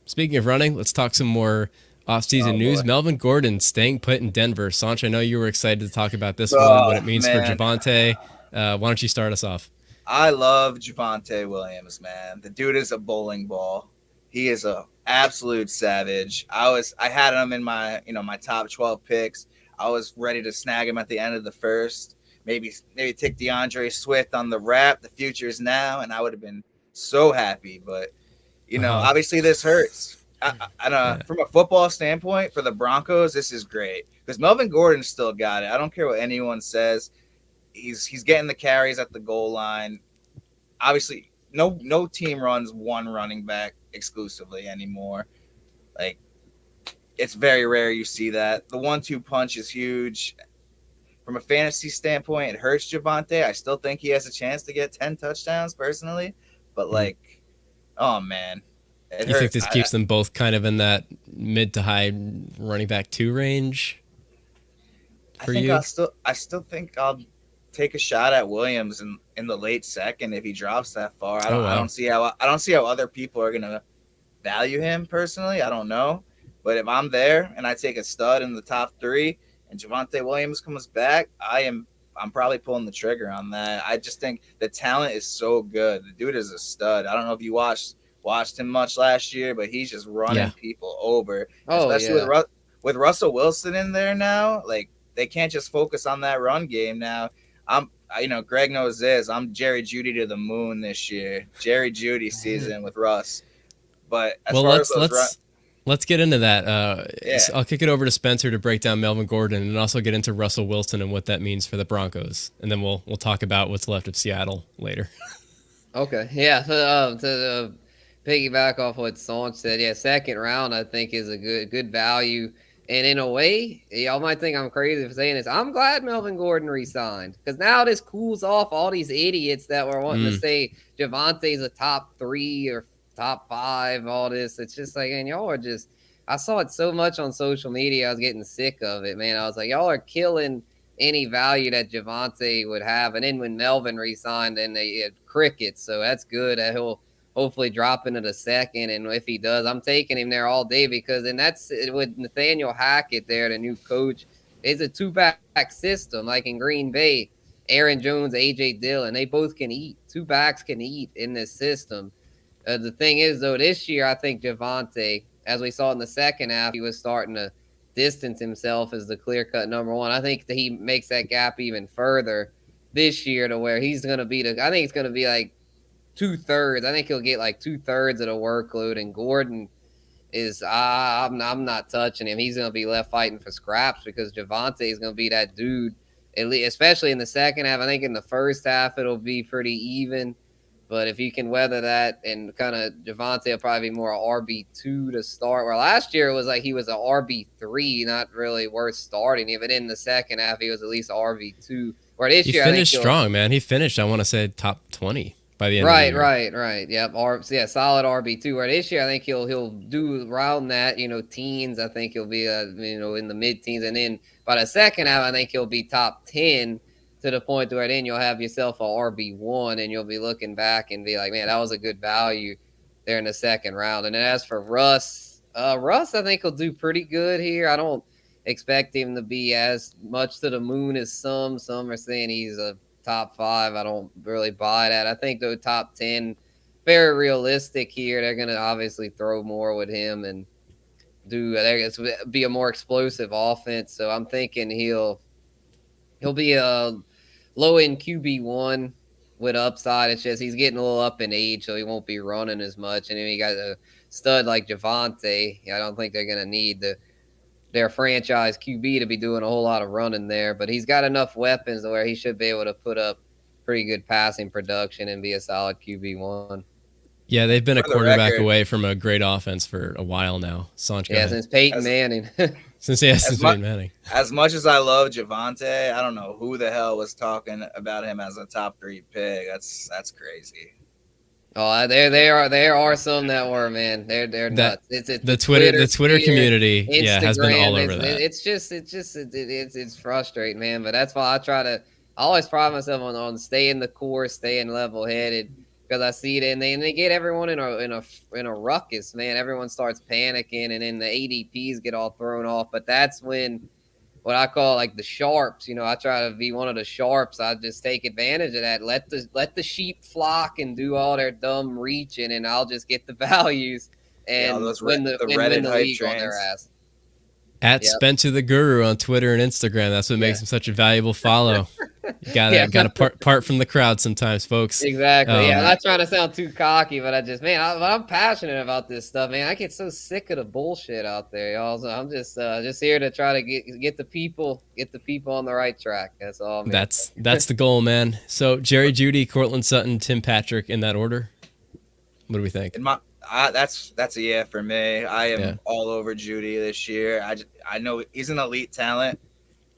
Speaking of running, let's talk some more offseason news. Melvin Gordon staying put in Denver. Sanch, I know you were excited to talk about this one, what it means for Javonte. Why don't you start us off? I love Javonte Williams, man. The dude is a bowling ball. He is a absolute savage. I had him in my top 12 picks. I was ready to snag him at the end of the first. Maybe take DeAndre Swift on the wrap. The future is now, and I would have been so happy. But obviously this hurts. From a football standpoint, for the Broncos, this is great because Melvin Gordon still got it. I don't care what anyone says. He's getting the carries at the goal line. Obviously, no team runs one running back exclusively anymore. Like, it's very rare you see that. The 1-2 punch is huge. From a fantasy standpoint, it hurts Javonte. I still think he has a chance to get 10 touchdowns personally, but oh man. You think this keeps them both kind of in that mid to high running back 2 range for you? I still think I'll take a shot at Williams in the late second if he drops that far. I don't see how other people are gonna value him personally. I don't know. But if I'm there and I take a stud in the top 3 and Javonte Williams comes back, I'm probably pulling the trigger on that. I just think the talent is so good. The dude is a stud. I don't know if you watched him much last year, but he's just running people over. Especially with Russell Wilson in there now. Like, they can't just focus on that run game now. Greg knows this. I'm Jerry Jeudy to the moon this year. Jerry Jeudy season with Russ. But let's get into that. I'll kick it over to Spencer to break down Melvin Gordon and also get into Russell Wilson and what that means for the Broncos. And then we'll talk about what's left of Seattle later. Okay. Yeah. So, to piggyback off what Sanch said, yeah, second round I think is a good value. And in a way, y'all might think I'm crazy for saying this. I'm glad Melvin Gordon resigned because now this cools off all these idiots that were wanting to say Javonte's a top 3 or top 5, all this. It's just like, and y'all are just, I saw it so much on social media. I was getting sick of it, man. I was like, y'all are killing any value that Javonte would have. And then when Melvin resigned, then they had crickets. So that's good. He'll hopefully drop into the second. And if he does, I'm taking him there all day because then that's with Nathaniel Hackett there, the new coach. It's a 2-back system. Like in Green Bay, Aaron Jones, A.J. Dillon, they both can eat. 2 backs can eat in this system. The thing is, though, this year, I think Javonte, as we saw in the second half, he was starting to distance himself as the clear-cut number 1. I think that he makes that gap even further this year to where he's going to be I think it's going to be like 2/3. I think he'll get like 2/3 of the workload, and Gordon is I'm not touching him. He's going to be left fighting for scraps because Javonte is going to be that dude, especially in the second half. I think in the first half it'll be pretty even. But if you can weather that and kind of Javonte will probably be more RB2 to start. Where last year it was like he was an RB3, not really worth starting. Even in the second half, he was at least RB2. Where this year, he finished strong, man. He finished, I want to say, top 20 by the end of the year. Right. Yep. Solid RB2. Where this year, I think he'll do around that, teens. I think he'll be, in the mid-teens. And then by the second half, I think he'll be top 10. To the point where then you'll have yourself a RB1 and you'll be looking back and be like, man, that was a good value there in the second round. And then as for Russ, I think he'll do pretty good here. I don't expect him to be as much to the moon as some. Some are saying he's a top 5. I don't really buy that. I think though top 10, very realistic here. They're going to obviously throw more with him and be a more explosive offense. So I'm thinking he'll be a low-end QB1 with upside. It's just he's getting a little up in age, so he won't be running as much. And then you got a stud like Javonte. I don't think they're going to need their franchise QB to be doing a whole lot of running there. But he's got enough weapons where he should be able to put up pretty good passing production and be a solid QB1. Yeah, they've been a quarterback away from a great offense for a while now. Since Peyton Manning. Since Peyton Manning. As much as I love Javonte, I don't know who the hell was talking about him as a top 3 pick. That's crazy. Oh, there are some that were, man. They're nuts. It's the Twitter community, Instagram, has been all over that. It's frustrating, man. But that's why I always pride myself on staying the course, staying level headed. Because I see it, and they get everyone in a ruckus, man. Everyone starts panicking, and then the ADPs get all thrown off. But that's when what I call like the sharps. I try to be one of the sharps. I just take advantage of that. Let the sheep flock and do all their dumb reaching, and I'll just get the values and win the league on their ass. At Spencer the Guru on Twitter and Instagram. That's what makes him such a valuable follow. You gotta part from the crowd sometimes, folks. Exactly. I'm not trying to sound too cocky, but I'm passionate about this stuff, man. I get so sick of the bullshit out there, y'all. So I'm just here to try to get the people on the right track. That's all. Man. That's the goal, man. So Jerry Jeudy, Cortland Sutton, Tim Patrick in that order. What do we think? That's a yeah for me. I am all over Jeudy this year. I know he's an elite talent,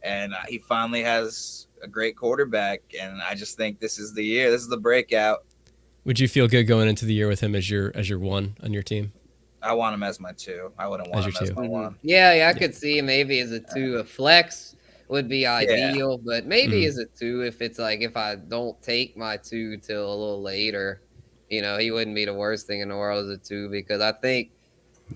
and he finally has a great quarterback, and I just think this is the year. This is the breakout. Would you feel good going into the year with him as your 1 on your team? I want him as my 2. I wouldn't want him as my 1. Yeah, I could see him maybe as a 2. A flex would be ideal, but maybe as a 2 if it's like if I don't take my 2 till a little later. he wouldn't be the worst thing in the world as a 2 because I think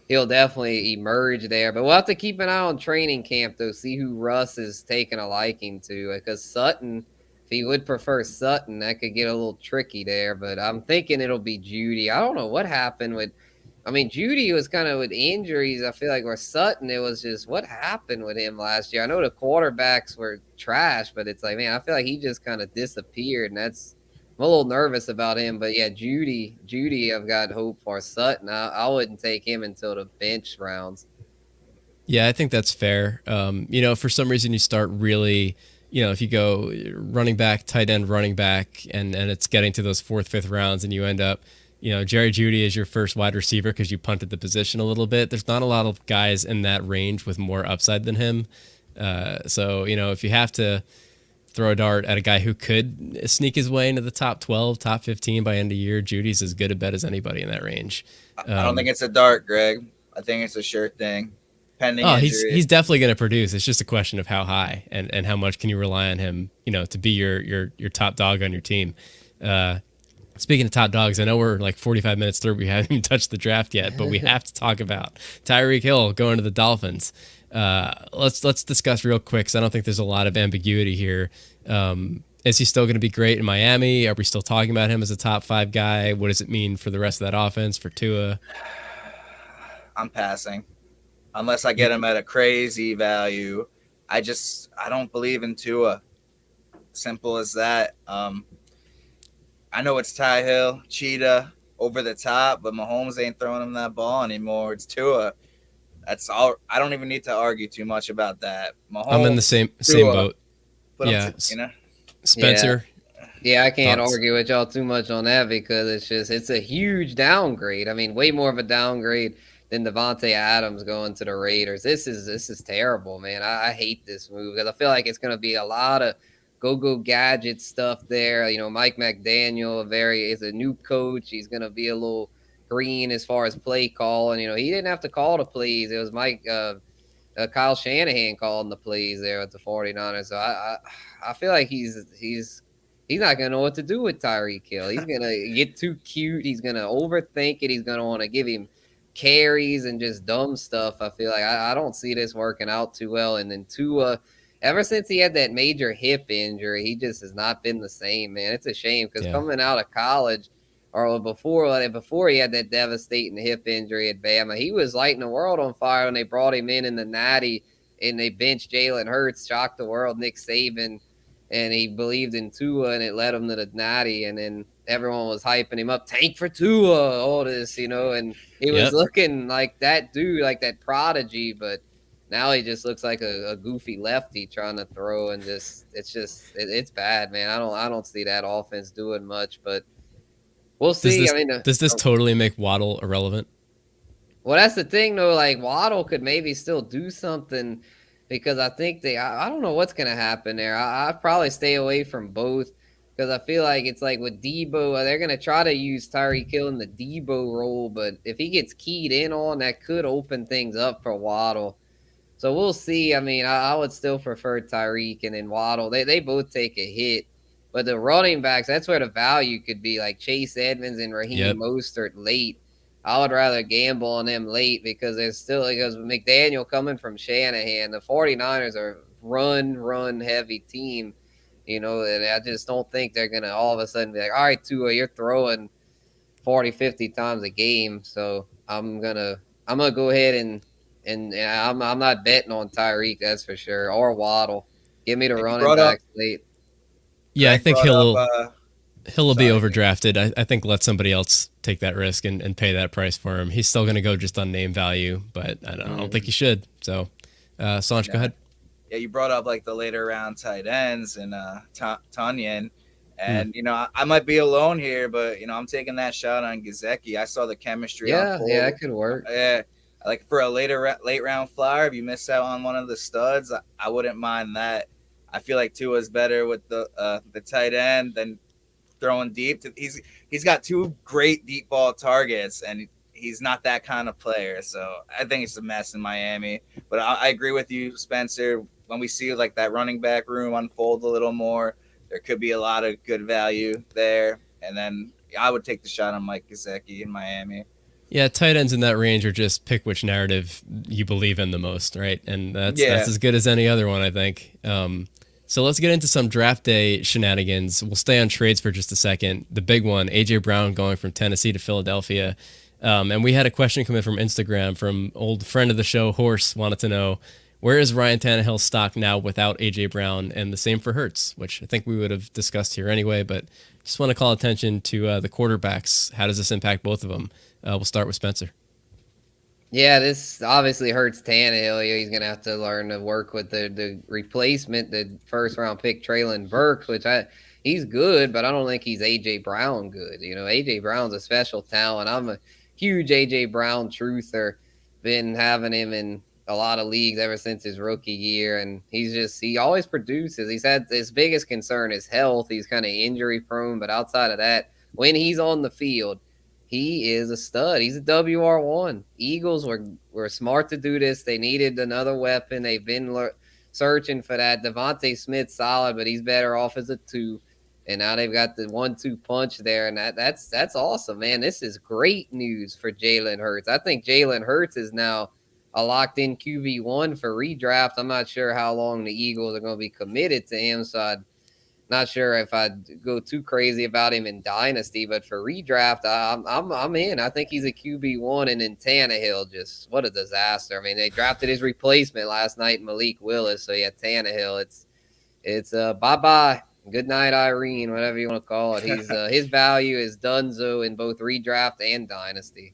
he'll definitely emerge there. But we'll have to keep an eye on training camp, though, see who Russ is taking a liking to. Because Sutton, if he would prefer Sutton, that could get a little tricky there. But I'm thinking it'll be Judy. I don't know what happened with – I mean, Judy was kind of with injuries. I feel like where Sutton, it was just what happened with him last year. I know the quarterbacks were trash, but it's like, man, I feel like he just kind of disappeared, and that's – I'm a little nervous about him, but yeah, Judy, I've got hope for. Sutton, I wouldn't take him until the bench rounds. Yeah, I think that's fair. For some reason you start really, if you go running back, tight end, running back, and it's getting to those 4th, 5th rounds, and you end up, Jerry Jeudy is your first wide receiver because you punted the position a little bit. There's not a lot of guys in that range with more upside than him. So if you have to throw a dart at a guy who could sneak his way into the top 12, top 15 by end of year, Judy's as good a bet as anybody in that range. I don't think it's a dart, Greg. I think it's a sure thing. Pending injury. He's definitely going to produce. It's just a question of how high and how much can you rely on him, to be your top dog on your team. Speaking of top dogs, I know we're like 45 minutes through. We haven't even touched the draft yet, but we have to talk about Tyreek Hill going to the Dolphins. Let's discuss real quick because I don't think there's a lot of ambiguity here. Is he still going to be great in Miami? Are we still talking about him as a top 5 guy? What does it mean for the rest of that offense for Tua? I'm passing unless I get him at a crazy value. I don't believe in Tua. Simple as that. I know it's Ty Hill, Cheetah, over the top, but Mahomes ain't throwing him that ball anymore. It's Tua. That's all. I don't even need to argue too much about that. Mahomes, I'm in the same boat. Yeah, Spencer. Yeah, I can't argue with y'all too much on that because it's a huge downgrade. I mean, way more of a downgrade than Devontae Adams going to the Raiders. This is terrible, man. I hate this move because I feel like it's going to be a lot of go gadget stuff there. Mike McDaniel is a new coach. He's going to be a little green as far as play calling. He didn't have to call the plays. It was Kyle Shanahan calling the plays there at the 49ers. So I feel like he's not going to know what to do with Tyreek Hill. He's going to get too cute. He's going to overthink it. He's going to want to give him carries and just dumb stuff. I feel like I don't see this working out too well. And then Tua, ever since he had that major hip injury, he just has not been the same, man. It's a shame because coming out of college or before he had that devastating hip injury at Bama, he was lighting the world on fire when they brought him in the Natty and they benched Jalen Hurts, shocked the world, Nick Saban, and he believed in Tua and it led him to the Natty. And then everyone was hyping him up, tank for Tua, all this, and he was looking like that dude, like that prodigy, but now he just looks like a goofy lefty trying to throw, and it's bad, man. I don't see that offense doing much, but we'll see. Does this totally make Waddle irrelevant? Well, that's the thing, though. Like, Waddle could maybe still do something because I think I don't know what's going to happen there. I'd probably stay away from both because I feel like it's like with Debo, they're going to try to use Tyreek Hill in the Debo role, but if he gets keyed in on, that could open things up for Waddle. So we'll see. I would still prefer Tyreek and then Waddle. They both take a hit. But the running backs, that's where the value could be, like Chase Edmonds and Raheem Mostert late. I would rather gamble on them late because because McDaniel coming from Shanahan, the 49ers are run heavy team, and I just don't think they're going to all of a sudden be like, all right, Tua, you're throwing 40, 50 times a game. So I'm going to go ahead and I'm not betting on Tyreek, that's for sure, or Waddle. Give me the running backs late. Yeah, I think Hill will be overdrafted. I think let somebody else take that risk and pay that price for him. He's still going to go just on name value, but I don't think he should. So, Sanj, go ahead. Yeah, you brought up like the later round tight ends and Tunyon. And, I might be alone here, but, I'm taking that shot on Gesicki. I saw the chemistry. Yeah, that could work. Yeah. Like for a late round flyer, if you miss out on one of the studs, I wouldn't mind that. I feel like Tua's better with the tight end than throwing deep. He's got 2 great deep ball targets, and he's not that kind of player. So I think it's a mess in Miami. But I agree with you, Spencer. When we see like that running back room unfold a little more, there could be a lot of good value there. And then I would take the shot on Mike Gesicki in Miami. Yeah, tight ends in that range are just pick which narrative you believe in the most, right? And that's as good as any other one, I think. So let's get into some draft day shenanigans. We'll stay on trades for just a second. The big one, A.J. Brown going from Tennessee to Philadelphia. And we had a question come in from Instagram from old friend of the show, Horse, wanted to know, where is Ryan Tannehill's stock now without A.J. Brown? And the same for Hurts, which I think we would have discussed here anyway, but just want to call attention to the quarterbacks. How does this impact both of them? We'll start with Spencer. Yeah, this obviously hurts Tannehill. He's going to have to learn to work with the replacement, the first-round pick, Traylon Burks, which he's good, but I don't think he's A.J. Brown good. A.J. Brown's a special talent. I'm a huge A.J. Brown truther. Been having him in a lot of leagues ever since his rookie year, and he always produces. He's had his biggest concern is health. He's kind of injury-prone, but outside of that, when he's on the field, he is a stud. He's a WR1. Eagles were smart to do this. They needed another weapon. They've been searching for that. Devontae Smith's solid, but he's better off as a 2. And now they've got the 1-2 punch there, and that's awesome, man. This is great news for Jalen Hurts. I think Jalen Hurts is now a locked-in QB1 for redraft. I'm not sure how long the Eagles are going to be committed to him, so I'm not sure if I'd go too crazy about him in Dynasty, but for redraft, I'm in. I think he's a QB1, and then Tannehill, just what a disaster. I mean, they drafted his replacement last night, Malik Willis, so yeah, Tannehill, it's bye-bye. Good night, Irene, whatever you want to call it. He's his value is donezo in both redraft and Dynasty.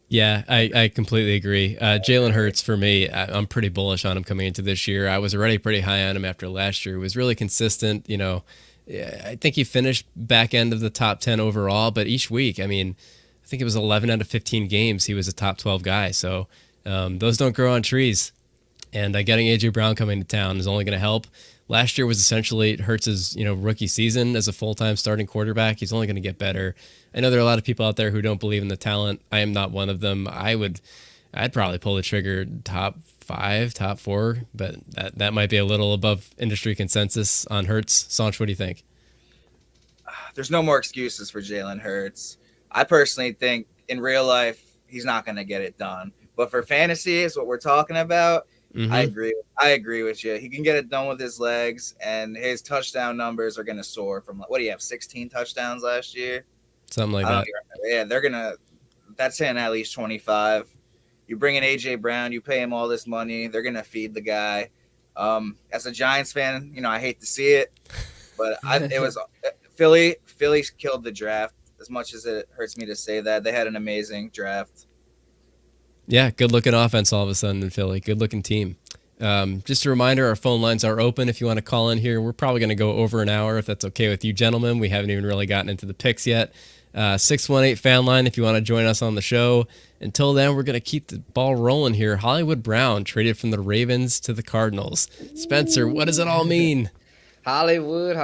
Yeah, I completely agree. Jalen Hurts, for me, I'm pretty bullish on him coming into this year. I was already pretty high on him after last year. He was really consistent. I think he finished back end of the top 10 overall, but each week, I think it was 11 out of 15 games, he was a top 12 guy. So those don't grow on trees. And getting A.J. Brown coming to town is only going to help. Last year was essentially Hurts's, rookie season as a full-time starting quarterback. He's only going to get better. I know there are a lot of people out there who don't believe in the talent. I am not one of them. I'd probably pull the trigger top 5, top 4, but that might be a little above industry consensus on Hurts. Sanch, what do you think? There's no more excuses for Jalen Hurts. I personally think in real life he's not going to get it done. But for fantasy is what we're talking about. Mm-hmm. I agree with you. He can get it done with his legs, and his touchdown numbers are going to soar from, what do you have, 16 touchdowns last year? Something like that. Yeah, that's hitting at least 25. You bring in A.J. Brown, you pay him all this money, they're going to feed the guy. As a Giants fan, I hate to see it, but it was Philly killed the draft. As much as it hurts me to say that, they had an amazing draft. Yeah, good-looking offense all of a sudden in Philly. Good-looking team. Just a reminder, our phone lines are open if you want to call in here. We're probably going to go over an hour if that's okay with you gentlemen. We haven't even really gotten into the picks yet. 618 Fanline if you want to join us on the show. Until then, we're going to keep the ball rolling here. Hollywood Brown traded from the Ravens to the Cardinals. Spencer, what does it all mean? Hollywood.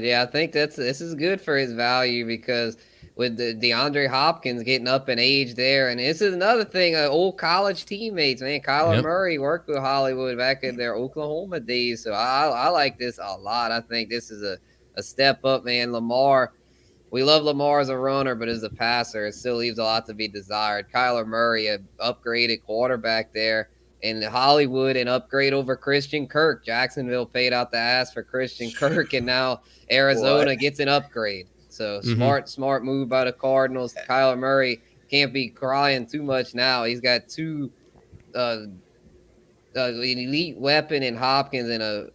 Yeah, I think this is good for his value because with the DeAndre Hopkins getting up in age there. And this is another thing, old college teammates, man. Kyler Murray worked with Hollywood back in their Oklahoma days. So I like this a lot. I think this is a step up, man. Lamar, we love Lamar as a runner, but as a passer, it still leaves a lot to be desired. Kyler Murray, an upgraded quarterback there. And Hollywood, an upgrade over Christian Kirk. Jacksonville paid out the ass for Christian Kirk, and now Arizona gets an upgrade. So smart move by the Cardinals. Kyler Murray can't be crying too much now. He's got 2 an elite weapon in Hopkins and a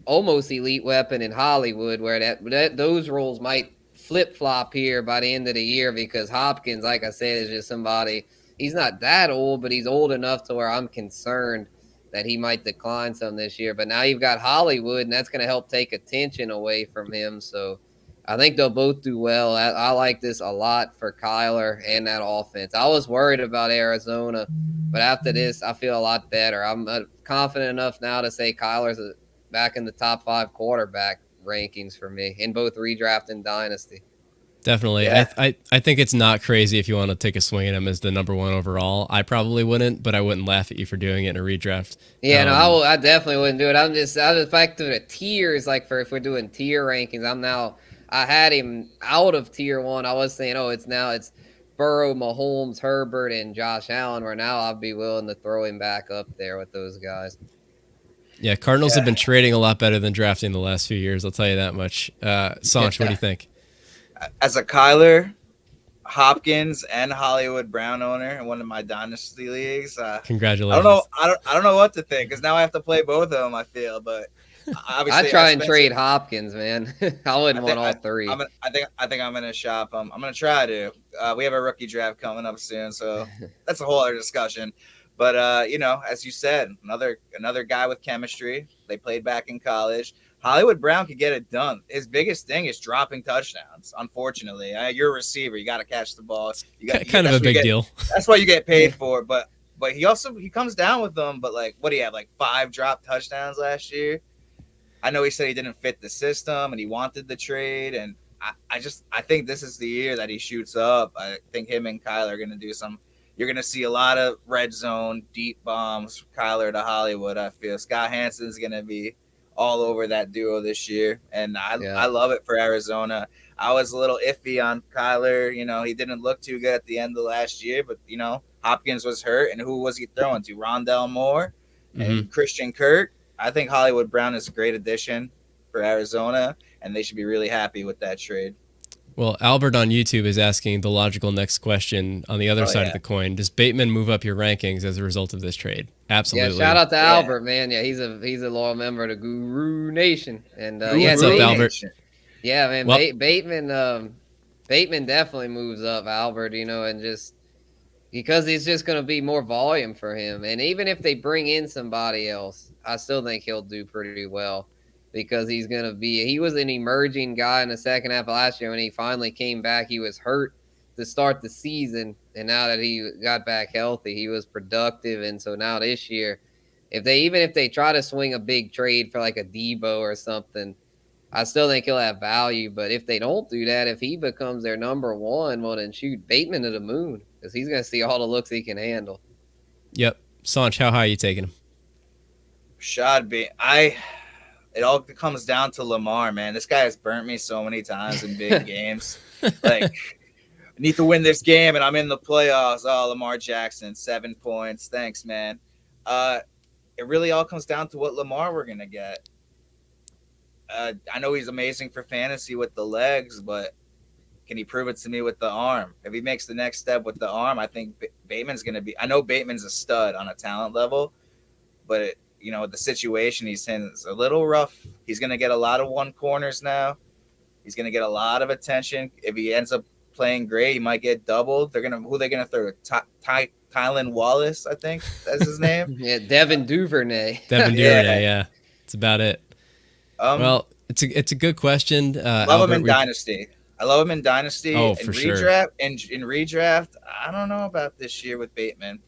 almost elite weapon in Hollywood, where those roles might flip-flop here by the end of the year because Hopkins, like I said, is just somebody – he's not that old, but he's old enough to where I'm concerned that he might decline some this year. But now you've got Hollywood, and that's going to help take attention away from him. So I think they'll both do well. I like this a lot for Kyler and that offense. I was worried about Arizona, but after this, I feel a lot better. I'm confident enough now to say Kyler's back in the top 5 quarterback rankings for me in both redraft and dynasty. Definitely. Yeah. I think it's not crazy if you want to take a swing at him as the number 1 overall. I probably wouldn't, but I wouldn't laugh at you for doing it in a redraft. Yeah, I dedefinitely wouldn't do it. I was back to the tiers, like for if we're doing tier rankings. I had him out of tier 1. I was saying, it's Burrow, Mahomes, Herbert, and Josh Allen, where now I'll be willing to throw him back up there with those guys. Yeah, Cardinals have been trading a lot better than drafting the last few years. I'll tell you that much. Sanch, what do you think? As a Kyler, Hopkins, and Hollywood Brown owner in one of my dynasty leagues, congratulations. I don't know what to think because now I have to play both of them. I feel, but obviously I try and trade Hopkins, man. I wouldn't want all three. I think I'm gonna shop them. I'm gonna try to. We have a rookie draft coming up soon, so that's a whole other discussion. But as you said, another guy with chemistry. They played back in college. Hollywood Brown could get it done. His biggest thing is dropping touchdowns. Unfortunately, you're a receiver. You got to catch the ball. Kind of a big deal. That's what you get paid for. But he comes down with them. But what do you have? 5 drop touchdowns last year. I know he said he didn't fit the system and he wanted the trade. And I think this is the year that he shoots up. I think him and Kyler are going to do some. You're going to see a lot of red zone, deep bombs, Kyler to Hollywood, I feel. Scott Hansen's going to be all over that duo this year, and I love it for Arizona. I was a little iffy on Kyler. He didn't look too good at the end of last year, but, Hopkins was hurt, and who was he throwing to? Rondell Moore and Christian Kirk. I think Hollywood Brown is a great addition for Arizona, and they should be really happy with that trade. Well, Albert on YouTube is asking the logical next question on the other side of the coin. Does Bateman move up your rankings as a result of this trade? Absolutely. Yeah, shout out to Albert, man. Yeah, he's a loyal member of the Guru Nation. And what's up, Albert? Yeah, man. Well, Bateman definitely moves up Albert, and just because it's just going to be more volume for him. And even if they bring in somebody else, I still think he'll do pretty well. Because he was an emerging guy in the second half of last year. When he finally came back, he was hurt to start the season. And now that he got back healthy, he was productive. And so now this year, if they try to swing a big trade for a Debo or something, I still think he'll have value. But if they don't do that, if he becomes their number one, well, then shoot Bateman to the moon because he's going to see all the looks he can handle. Yep. Sanch, how high are you taking him? It all comes down to Lamar, man. This guy has burnt me so many times in big games. I need to win this game, and I'm in the playoffs. Oh, Lamar Jackson, 7 points. Thanks, man. It really all comes down to what Lamar we're going to get. I know he's amazing for fantasy with the legs, but can he prove it to me with the arm? If he makes the next step with the arm, I think Bateman's going to be – I know Bateman's a stud on a talent level, but the situation he's in is a little rough. He's going to get a lot of one corners now. He's going to get a lot of attention. If he ends up playing great, he might get doubled. Who are they going to throw? Tylan Wallace, I think that's his name. Yeah, Devin Duvernay. Yeah. That's about it. Well, it's a good question. Love him in Dynasty. I love him in Dynasty. Oh, for sure. In redraft, I don't know about this year with Bateman.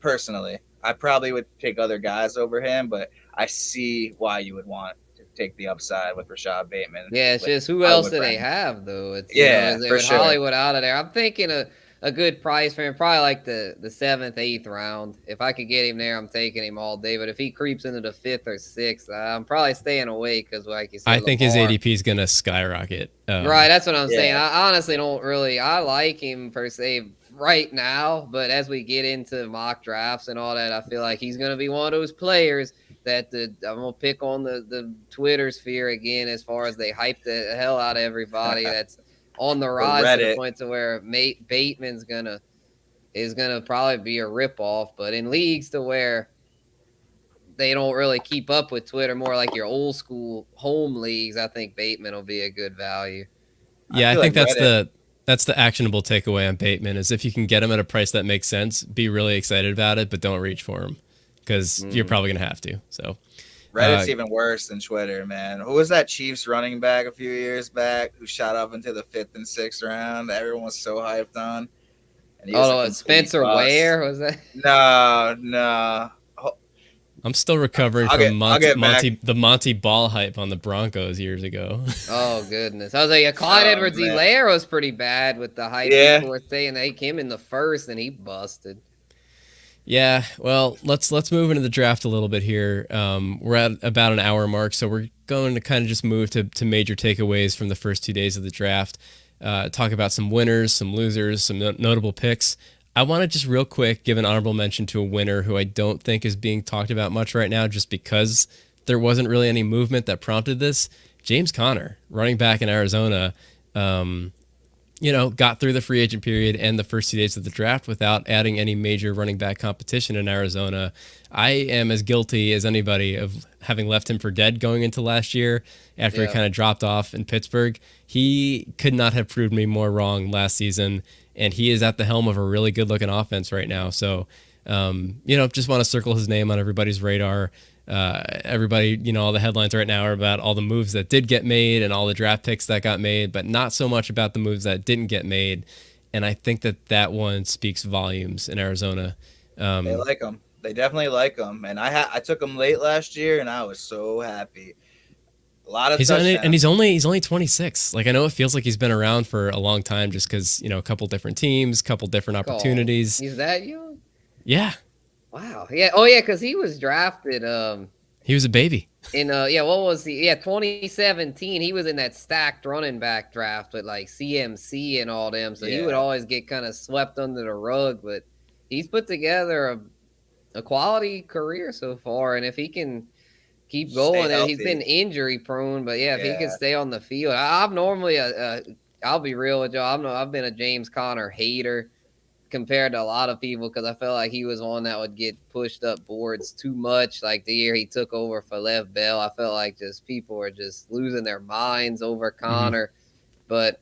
Personally, I probably would take other guys over him, but I see why you would want to take the upside with Rashad Bateman. Yeah, it's just who else do they have, though? It's, for sure. Hollywood out of there. I'm thinking a good price for him, probably the 7th, 8th round. If I could get him there, I'm taking him all day. But if he creeps into the 5th or 6th, I'm probably staying away because, like you said, I think his ADP is going to skyrocket. Right, that's what I'm saying. I honestly don't really – I like him per se right now, but as we get into mock drafts and all that, I feel like he's going to be one of those players that I'm going to pick on the Twitter sphere again as far as they hype the hell out of everybody that's on the rise to the point to where Bateman's is gonna probably be a ripoff, but in leagues to where they don't really keep up with Twitter, more like your old school home leagues, I think Bateman will be a good value. Yeah, I think that's the actionable takeaway on Bateman is if you can get him at a price that makes sense, be really excited about it, but don't reach for him because you're probably gonna have to. So. Reddit's even worse than Twitter, man. Who was that Chiefs running back a few years back who shot up into the 5th and 6th round? Everyone was so hyped on. And Spencer Ware, was that? No. I'm still recovering from the Monty Ball hype on the Broncos years ago. Oh, goodness. I was like, Clyde Edwards-Helaire was pretty bad with the hype. Yeah. People were saying they came in the 1st and he busted. Yeah, well, let's move into the draft a little bit here. We're at about an hour mark, so we're going to kind of just move to major takeaways from the first 2 days of the draft. Talk about some winners, some losers, some notable picks. I want to just real quick give an honorable mention to a winner who I don't think is being talked about much right now, just because there wasn't really any movement that prompted this. James Conner, running back in Arizona. Got through the free agent period and the first 2 days of the draft without adding any major running back competition in Arizona. I am as guilty as anybody of having left him for dead going into last year after he kind of dropped off in Pittsburgh. He could not have proved me more wrong last season, and he is at the helm of a really good-looking offense right now. So, just want to circle his name on everybody's radar. Everybody, all the headlines right now are about all the moves that did get made and all the draft picks that got made, but not so much about the moves that didn't get made. And I think that one speaks volumes in Arizona. They like him. They definitely like him. And I took him late last year, and I was so happy. A lot of touchdowns. And he's only 26. Like, I know it feels like he's been around for a long time just because, a couple different teams, couple different opportunities. He's that young? Yeah. Wow. Yeah. Oh, yeah, because he was drafted. He was a baby. In what was he? Yeah, 2017. He was in that stacked running back draft with like CMC and all them. So he would always get kind of swept under the rug. But he's put together a quality career so far, and if he can keep going, and he's been injury prone, but if he can stay on the field, I'm normally I'll be real with y'all. I've been a James Conner hater compared to a lot of people because I felt like he was one that would get pushed up boards too much. Like the year he took over for Lev Bell, I felt like just people were just losing their minds over Conner. But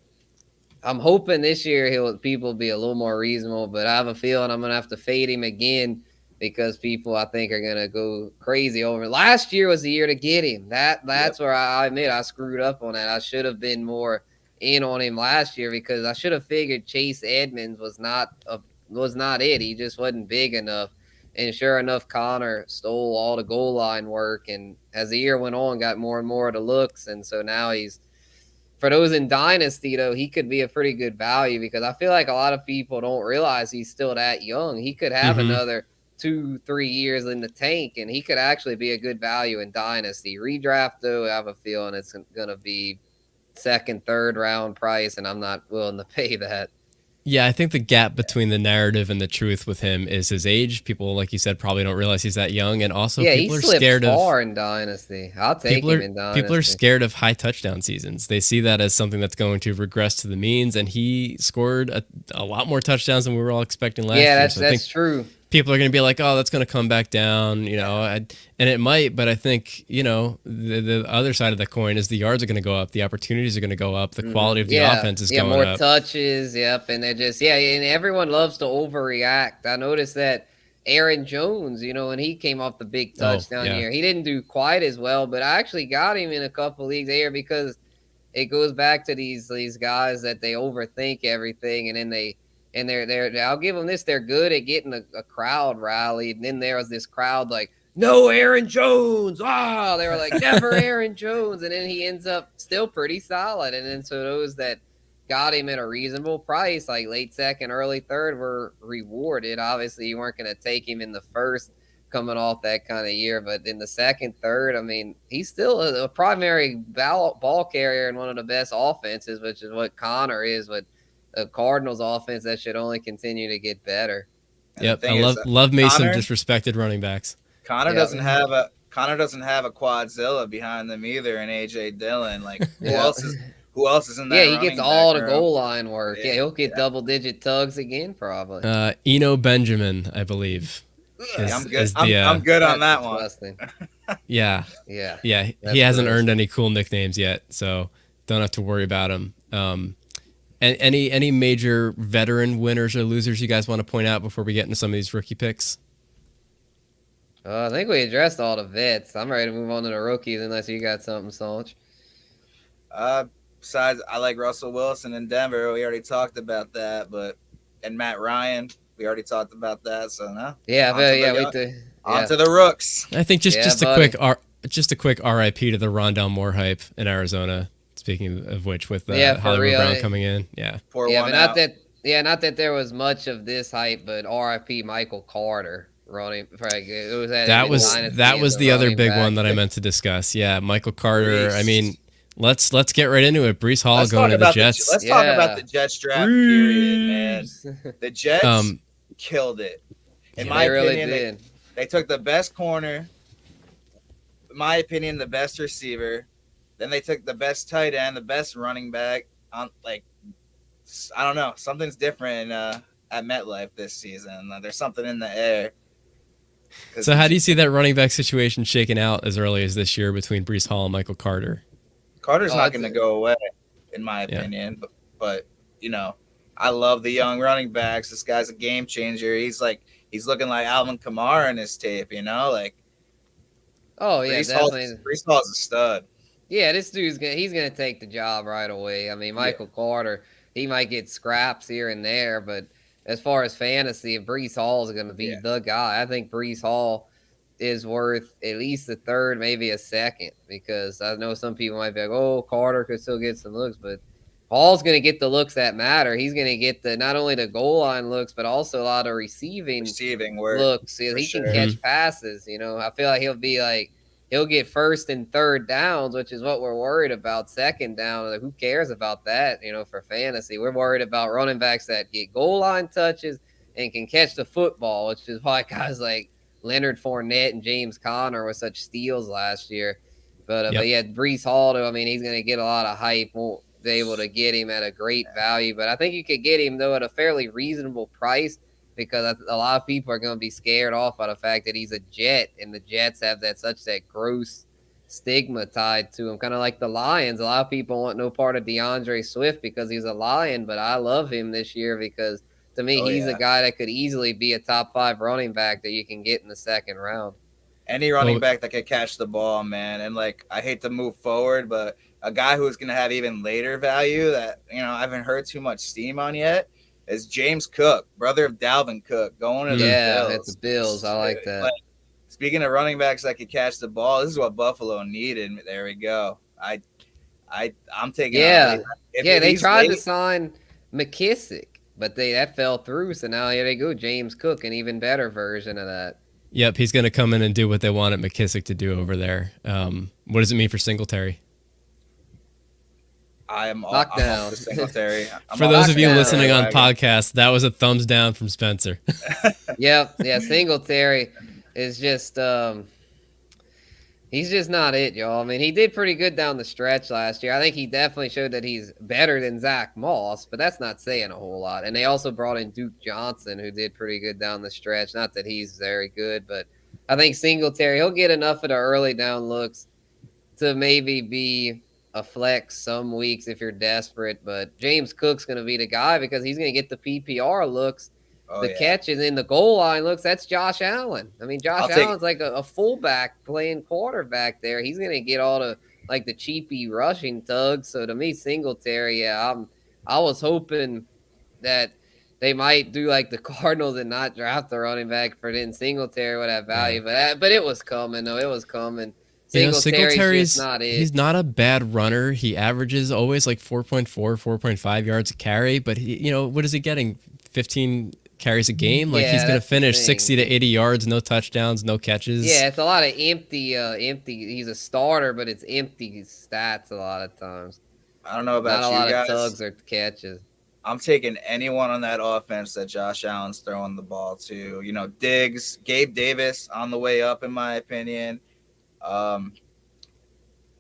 I'm hoping this year people be a little more reasonable. But I have a feeling I'm gonna have to fade him again because people I think are gonna go crazy over. Last year was the year to get him. That's where I admit I screwed up on that. I should have been more in on him last year because I should have figured Chase Edmonds was not it. He just wasn't big enough. And sure enough, Conner stole all the goal line work, and as the year went on, got more and more of the looks. And so now for those in Dynasty, though, he could be a pretty good value because I feel like a lot of people don't realize he's still that young. He could have another 2-3 years in the tank, and he could actually be a good value in Dynasty. Redraft, though, I have a feeling it's going to be second, third round price, and I'm not willing to pay that. Yeah, I think the gap between the narrative and the truth with him is his age. People, like you said, probably don't realize he's that young, and also people are scared far in Dynasty. I'll take him in Dynasty. People are scared of high touchdown seasons. They see that as something that's going to regress to the means, and he scored a lot more touchdowns than we were all expecting last year. Yeah, that's true. People are going to be like, oh, that's going to come back down, and it might, but I think, the other side of the coin is the yards are going to go up, the opportunities are going to go up, the quality of the offense is going more up. Touches, and they're just, and everyone loves to overreact. I noticed that Aaron Jones, when he came off the big touchdown year, he didn't do quite as well, but I actually got him in a couple leagues here because it goes back to these guys that they overthink everything, and then they're I'll give them this, they're good at getting a crowd rallied, and then there was this crowd like, no Aaron Jones, they were like, never Aaron Jones, and then he ends up still pretty solid. And then so those that got him at a reasonable price, like late second, early third, were rewarded. Obviously you weren't going to take him in the first coming off that kind of year, but in the second, third, I mean, he's still a primary ball carrier in one of the best offenses, which is what Conner is, with the Cardinals offense that should only continue to get better. Yep, I love me some disrespected running backs. Connor doesn't have a quadzilla behind them either, and AJ Dillon. Like who else is in that? Yeah, he gets all the goal line work. Yeah, he'll get double-digit tugs again, probably. Eno Benjamin, I believe. I'm good. I'm good on that one. Yeah. He hasn't earned any cool nicknames yet, so don't have to worry about him. And any major veteran winners or losers you guys want to point out before we get into some of these rookie picks? I think we addressed all the vets. I'm ready to move on to the rookies unless you got something, Solch. Besides, I like Russell Wilson in Denver. We already talked about that, and Matt Ryan, we already talked about that. So no. On to the rooks. I think just a quick RIP to the Rondale Moore hype in Arizona. Speaking of which, with Hollywood Brown coming in, not that there was much of this hype, but RIP Michael Carter. running. It was that was the other big one that I meant to discuss. Yeah, Michael Carter. I mean, let's get right into it. Brees Hall going to the Jets. Yeah, Let's talk about the Jets draft period, man. The Jets killed it. In my opinion, they took the best corner. In my opinion, the best receiver. Then they took the best tight end, the best running back. I don't know. Something's different at MetLife this season. There's something in the air. So how do you see that running back situation shaking out as early as this year between Brees Hall and Michael Carter? Carter's not going to go away, in my opinion. Yeah. But I love the young running backs. This guy's a game changer. He's looking like Alvin Kamara in his tape, Brees definitely. Brees Hall's a stud. Yeah, this dude's he's gonna take the job right away. I mean, Michael Carter, he might get scraps here and there, but as far as fantasy, Brees Hall is gonna be the guy. I think Brees Hall is worth at least a third, maybe a second, because I know some people might be like, "Oh, Carter could still get some looks," but Hall's gonna get the looks that matter. He's gonna get not only the goal line looks, but also a lot of receiving work looks. He can catch passes. I feel like he'll get first and third downs, which is what we're worried about. Second down, who cares about that? For fantasy, we're worried about running backs that get goal line touches and can catch the football, which is why guys like Leonard Fournette and James Conner were such steals last year. But Brees Hall, though, I mean, he's going to get a lot of hype. Won't be able to get him at a great value, but I think you could get him though at a fairly reasonable price, because a lot of people are going to be scared off by the fact that he's a Jet, and the Jets have that gross stigma tied to him, kind of like the Lions. A lot of people want no part of DeAndre Swift because he's a Lion, but I love him this year because to me he's a guy that could easily be a top 5 running back that you can get in the second round. Any running back that could catch the ball, man. And I hate to move forward, but a guy who's going to have even later value that I haven't heard too much steam on yet is James Cook, brother of Dalvin Cook, going to the Bills. Yeah, it's the Bills. I like that. Speaking of running backs that could catch the ball, this is what Buffalo needed. There we go. I'm taking. Yeah, they tried to sign McKissick, but that fell through. So now here they go, James Cook, an even better version of that. Yep, he's going to come in and do what they wanted McKissick to do over there. What does it mean for Singletary? I'm off the Singletary. For those of you listening on podcast, that was a thumbs down from Spencer. Yep, Singletary is just he's just not it, y'all. I mean, he did pretty good down the stretch last year. I think he definitely showed that he's better than Zach Moss, but that's not saying a whole lot. And they also brought in Duke Johnson, who did pretty good down the stretch. Not that he's very good, but I think Singletary, he'll get enough of the early down looks to maybe be a flex some weeks if you're desperate. But James Cook's going to be the guy because he's going to get the PPR looks. Catches in the goal line looks, that's Josh Allen. I mean, Josh Allen's like a fullback playing quarterback there. He's going to get all the cheapy rushing tugs. So to me, Singletary, I was hoping that they might do like the Cardinals and not draft the running back for then Singletary would have value. Yeah. But it was coming, though. It was coming. Singletary's not it. He's not a bad runner. He averages always 4.4, 4.5 yards a carry. But what is he getting? 15 carries a game. He's going to finish 60 to 80 yards, no touchdowns, no catches. Yeah, it's a lot of empty. He's a starter, but it's empty stats a lot of times. I don't know about not you a lot guys. Of tugs or catches. I'm taking anyone on that offense that Josh Allen's throwing the ball to. Diggs, Gabe Davis on the way up, in my opinion.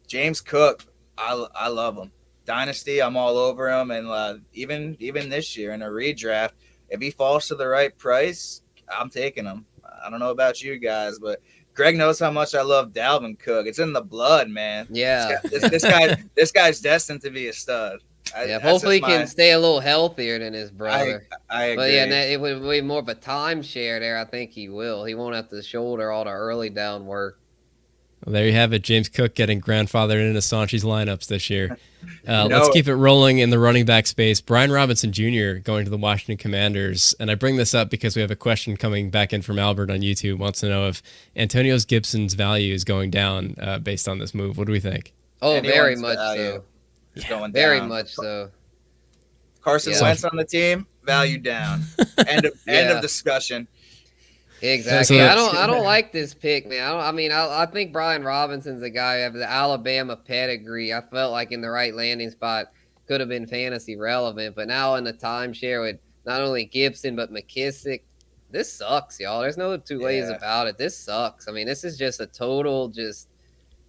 James Cook, I love him. Dynasty, I'm all over him, and even this year in a redraft, if he falls to the right price, I'm taking him. I don't know about you guys, but Greg knows how much I love Dalvin Cook. It's in the blood, man. Yeah, this guy's destined to be a stud. Hopefully he can stay a little healthier than his brother. I agree. But it would be more of a timeshare there. I think he will. He won't have to shoulder all the early down work. Well, there you have it. James Cook getting grandfathered into Sanchi's lineups this year. Let's keep it rolling in the running back space. Brian Robinson Jr. going to the Washington Commanders. And I bring this up because we have a question coming back in from Albert on YouTube. Wants to know if Antonio Gibson's value is going down based on this move. What do we think? Oh, very much so. Is going down. Very much so. Carson Wentz on the team, value down. End of discussion. Exactly. I don't like this pick, man. I think Brian Robinson's the guy who has the Alabama pedigree. I felt like in the right landing spot could have been fantasy relevant, but now in the timeshare with not only Gibson but McKissick, this sucks, y'all. There's no two ways about it. This sucks. I mean, this is just a total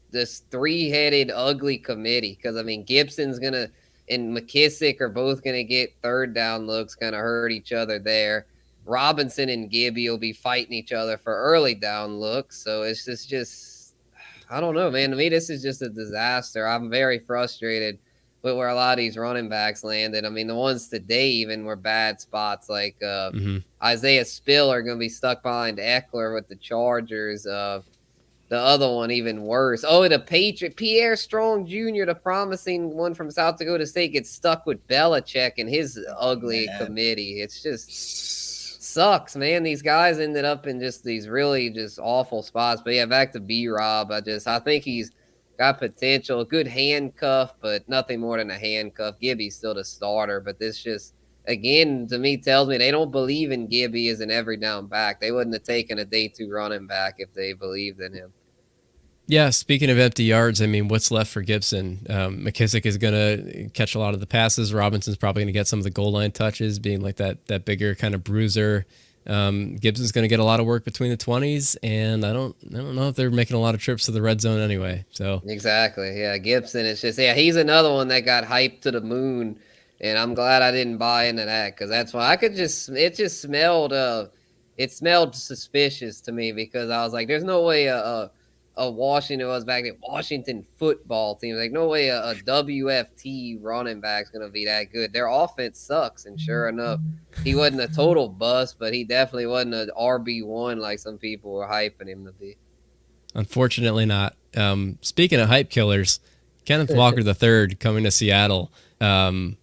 this three-headed ugly committee because Gibson's gonna and McKissick are both gonna get third down looks, kind of hurt each other there. Robinson and Gibby will be fighting each other for early down looks. So it's just I don't know, man. To me, this is just a disaster. I'm very frustrated with where a lot of these running backs landed. The ones today even were bad spots, like Isaiah Spiller going to be stuck behind Eckler with the Chargers. The other one even worse. Oh, the Patriot, Pierre Strong Jr., the promising one from South Dakota State, gets stuck with Belichick and his ugly committee. It's just sucks, man. These guys ended up in just these really just awful spots. But yeah, back to B-Rob. I think he's got potential, a good handcuff, but nothing more than a handcuff. Gibby's still the starter, but this just, again, to me, tells me they don't believe in Gibby as an every down back. They wouldn't have taken a day 2 running back if they believed in him. Yeah, speaking of empty yards, what's left for Gibson? McKissick is going to catch a lot of the passes. Robinson's probably going to get some of the goal line touches, being like that bigger kind of bruiser. Gibson's going to get a lot of work between the 20s, and I don't know if they're making a lot of trips to the red zone anyway. So exactly, yeah. Gibson, it's just he's another one that got hyped to the moon, and I'm glad I didn't buy into that because that's why it smelled suspicious to me because I was like, there's no way Washington football team. Like, no way a WFT running back's going to be that good. Their offense sucks, and sure enough, he wasn't a total bust, but he definitely wasn't an RB1 like some people were hyping him to be. Unfortunately not. Speaking of hype killers, Kenneth Walker III coming to Seattle. What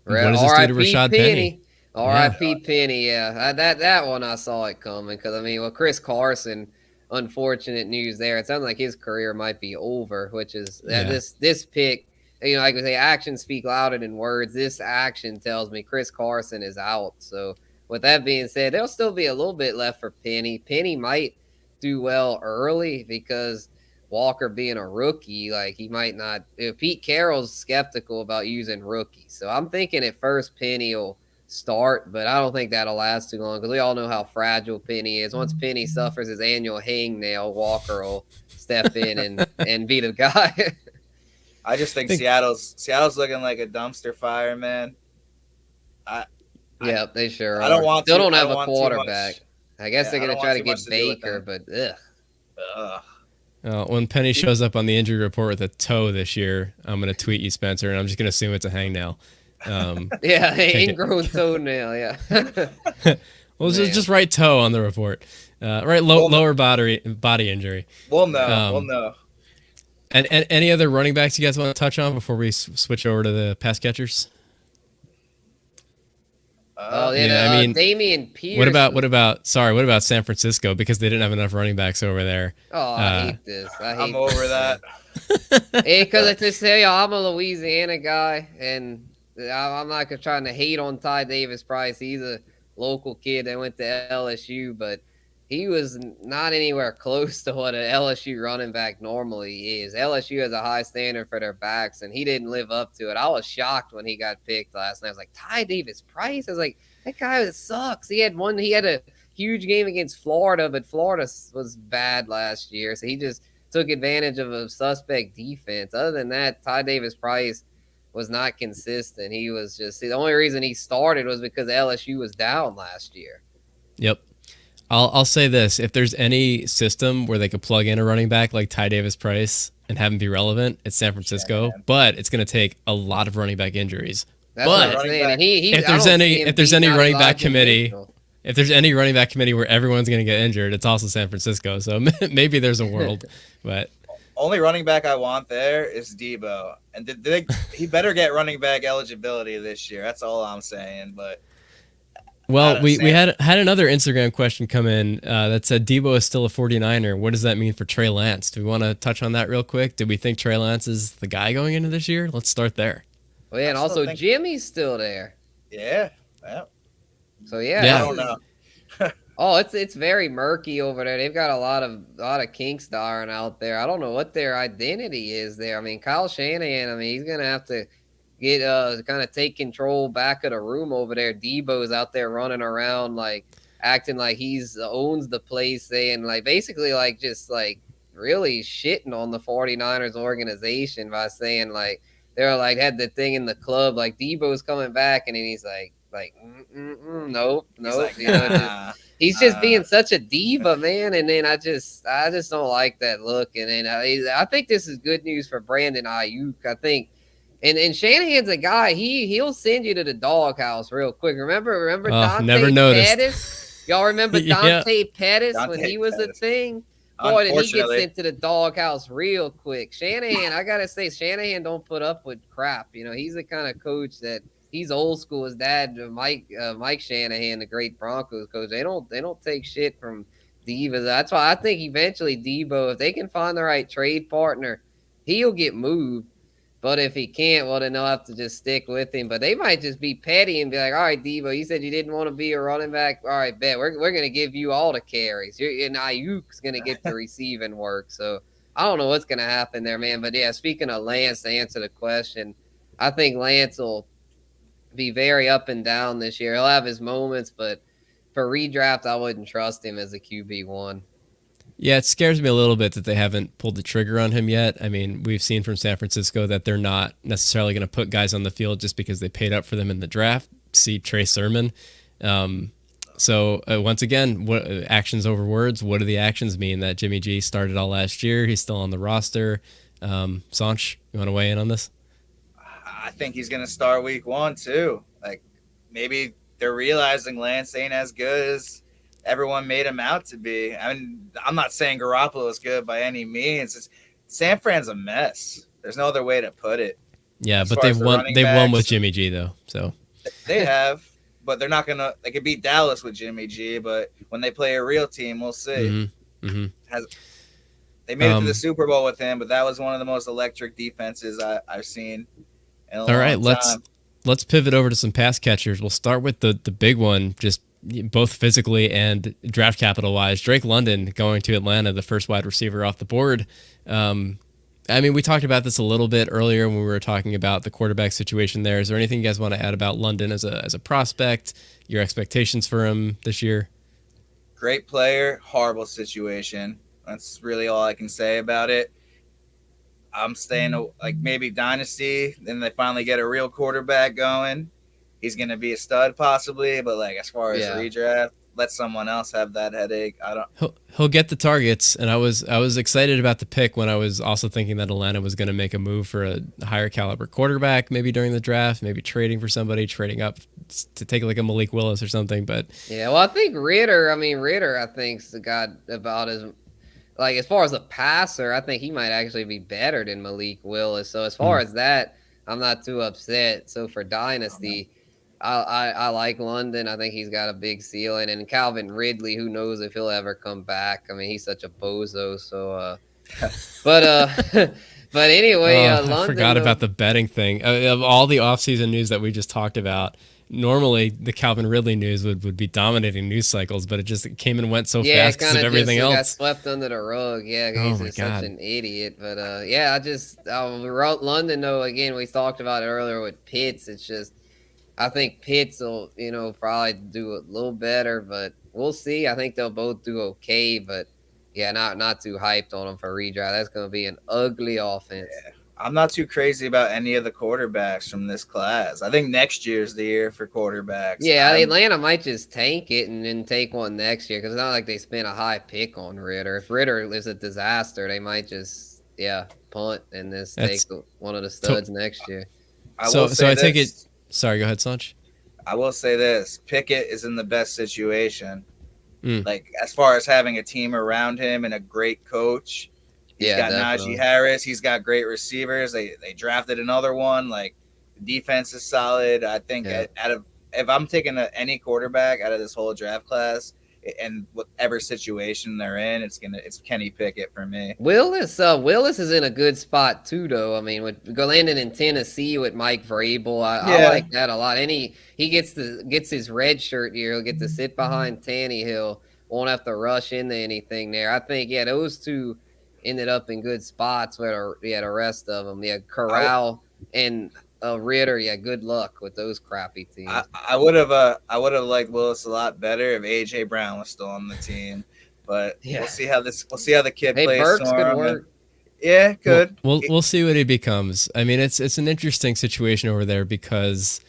does this do to Rashad Penny? R.I.P. Penny, yeah. That one I saw it coming because, Chris Carson, unfortunate news there. It sounds like his career might be over, which is this pick, like we say, actions speak louder than words. This action tells me Chris Carson is out. So with that being said, there'll still be a little bit left for Penny. Penny might do well early because Walker being a rookie, like he might not. Pete Carroll's skeptical about using rookies. So I'm thinking at first Penny will start, but I don't think that'll last too long because we all know how fragile Penny is. Once Penny suffers his annual hangnail, Walker will step in and be the guy. I just think Seattle's looking like a dumpster fire, man. They sure are. I don't want. Still don't have a quarterback. I guess they're gonna try to get Baker, but when Penny shows up on the injury report with a toe this year, I'm gonna tweet you, Spencer, and I'm just gonna assume it's a hangnail. Ingrown toenail. Yeah. Well, just right toe on the report. Lower body injury. We'll know. And any other running backs you guys want to touch on before we switch over to the pass catchers? Damian Pierce. What about San Francisco because they didn't have enough running backs over there? Oh, I hate this. I'm over that. Because to say I'm a Louisiana guy and I'm not trying to hate on Ty Davis Price. He's a local kid that went to LSU, but he was not anywhere close to what an LSU running back normally is. LSU has a high standard for their backs, and he didn't live up to it. I was shocked when he got picked last night. I was like, Ty Davis Price? I was like, that guy sucks. He had a huge game against Florida, but Florida was bad last year, so he just took advantage of a suspect defense. Other than that, Ty Davis Price was not consistent. He was just the only reason he started was because LSU was down last year. Yep. I'll say this. If there's any system where they could plug in a running back like Ty Davis Price and have him be relevant, it's San Francisco. But it's going to take a lot of running back injuries. That's what I'm saying. If there's any running back committee, if there's any running back committee where everyone's going to get injured, it's also San Francisco. So maybe there's a world, but only running back I want there is Debo, and he better get running back eligibility this year. That's all I'm saying. But we had another Instagram question come in that said Debo is still a 49er. What does that mean for Trey Lance? Do we want to touch on that real quick? Do we think Trey Lance is the guy going into this year? Let's start there. Well, yeah, and also Jimmy's still there. Yeah. So yeah. I don't know. Oh, it's very murky over there. They've got a lot of kinks darring out there. I don't know what their identity is there. I mean, Kyle Shanahan, I mean, he's gonna have to get kind of take control back of the room over there. Debo's out there running around like acting like he's owns the place, saying like basically like just like really shitting on the 49ers organization by saying like they're like had the thing in the club like Debo's coming back, and then he's like nope. Like, you know, he's just being such a diva, man. And then I just don't like that look. And then I think this is good news for Brandon Ayuk. I think, and Shanahan's a guy. He'll send you to the doghouse real quick. Remember Dante never noticed. Pettis? Y'all remember Dante Pettis when he was a thing? Boy, did he get sent to the doghouse real quick. Shanahan, I gotta say, Shanahan don't put up with crap. You know, he's the kind of coach that. He's old school. His dad, Mike Shanahan, the great Broncos coach. They don't take shit from divas. That's why I think eventually Debo, if they can find the right trade partner, he'll get moved. But if he can't, well, then they'll have to just stick with him. But they might just be petty and be like, all right, Debo, you said you didn't want to be a running back. All right, bet. We're going to give you all the carries. And Ayuk's going to get the receiving work. So I don't know what's going to happen there, man. But, yeah, speaking of Lance, to answer the question, I think Lance will be very up and down this year. He'll have his moments, but for redraft, I wouldn't trust him as a QB1. Yeah, it scares me a little bit that they haven't pulled the trigger on him yet. I mean, we've seen from San Francisco that they're not necessarily going to put guys on the field just because they paid up for them in the draft. See Trey Sermon. So once again, what actions over words? What do the actions mean? That Jimmy G started all last year. He's still on the roster. Sanch, you want to weigh in on this? I think he's going to start week 1 too. Like maybe they're realizing Lance ain't as good as everyone made him out to be. I mean, I'm not saying Garoppolo is good by any means. San Fran's a mess. There's no other way to put it. Yeah, but they've won with Jimmy G though. So they have, but they're not gonna. They could beat Dallas with Jimmy G, but when they play a real team, we'll see. They made it to the Super Bowl with him, but that was one of the most electric defenses I've seen. All right, let's pivot over to some pass catchers. We'll start with the big one, just both physically and draft capital wise. Drake London going to Atlanta, the first wide receiver off the board. I mean, we talked about this a little bit earlier when we were talking about the quarterback situation there. Is there anything you guys want to add about London as a prospect, your expectations for him this year? Great player, horrible situation. That's really all I can say about it. I'm staying like maybe dynasty. Then they finally get a real quarterback going. He's going to be a stud possibly, but like as far as redraft, let someone else have that headache. He'll get the targets, and I was excited about the pick when I was also thinking that Atlanta was going to make a move for a higher caliber quarterback maybe during the draft, maybe trading for somebody, trading up to take like a Malik Willis or something. But yeah, well, I think Ritter, I think's got about as. Like, as far as a passer, I think he might actually be better than Malik Willis. So, as far as that, I'm not too upset. So, for Dynasty, I like London. I think he's got a big ceiling. And Calvin Ridley, who knows if he'll ever come back. I mean, he's such a bozo. So, but anyway, London. I forgot about the betting thing. Of all the offseason news that we just talked about, normally the Calvin Ridley news would be dominating news cycles, but it just came and went so fast because of everything else. Got swept under the rug. Yeah, he's just such an idiot. But London though. Again, we talked about it earlier with Pitts. It's just I think Pitts will probably do a little better, but we'll see. I think they'll both do okay, but yeah, not too hyped on them for redraft. That's going to be an ugly offense. Yeah. I'm not too crazy about any of the quarterbacks from this class. I think next year's the year for quarterbacks. Yeah, Atlanta might just tank it and then take one next year because it's not like they spent a high pick on Ritter. If Ritter is a disaster, they might just punt and just take one of the studs next year. So I take it. Sorry, go ahead, Sanch. I will say this: Pickett is in the best situation. Like as far as having a team around him and a great coach. He's got definitely. Najee Harris. He's got great receivers. They drafted another one. Like the defense is solid. I think if I'm taking any quarterback out of this whole draft class and whatever situation they're in, it's Kenny Pickett for me. Willis is in a good spot too, though. I mean, with landing in Tennessee with Mike Vrabel, I like that a lot. And he gets his red shirt year. He'll get to sit behind Tannehill. won't have to rush into anything there. I think, those two ended up in good spots where, the rest of them. Yeah, Corral and Ritter, good luck with those crappy teams. I would have liked Willis a lot better if AJ Brown was still on the team, but we'll see how the kid plays. Burks could work. Yeah, good. We'll see what he becomes. I mean, it's an interesting situation over there because,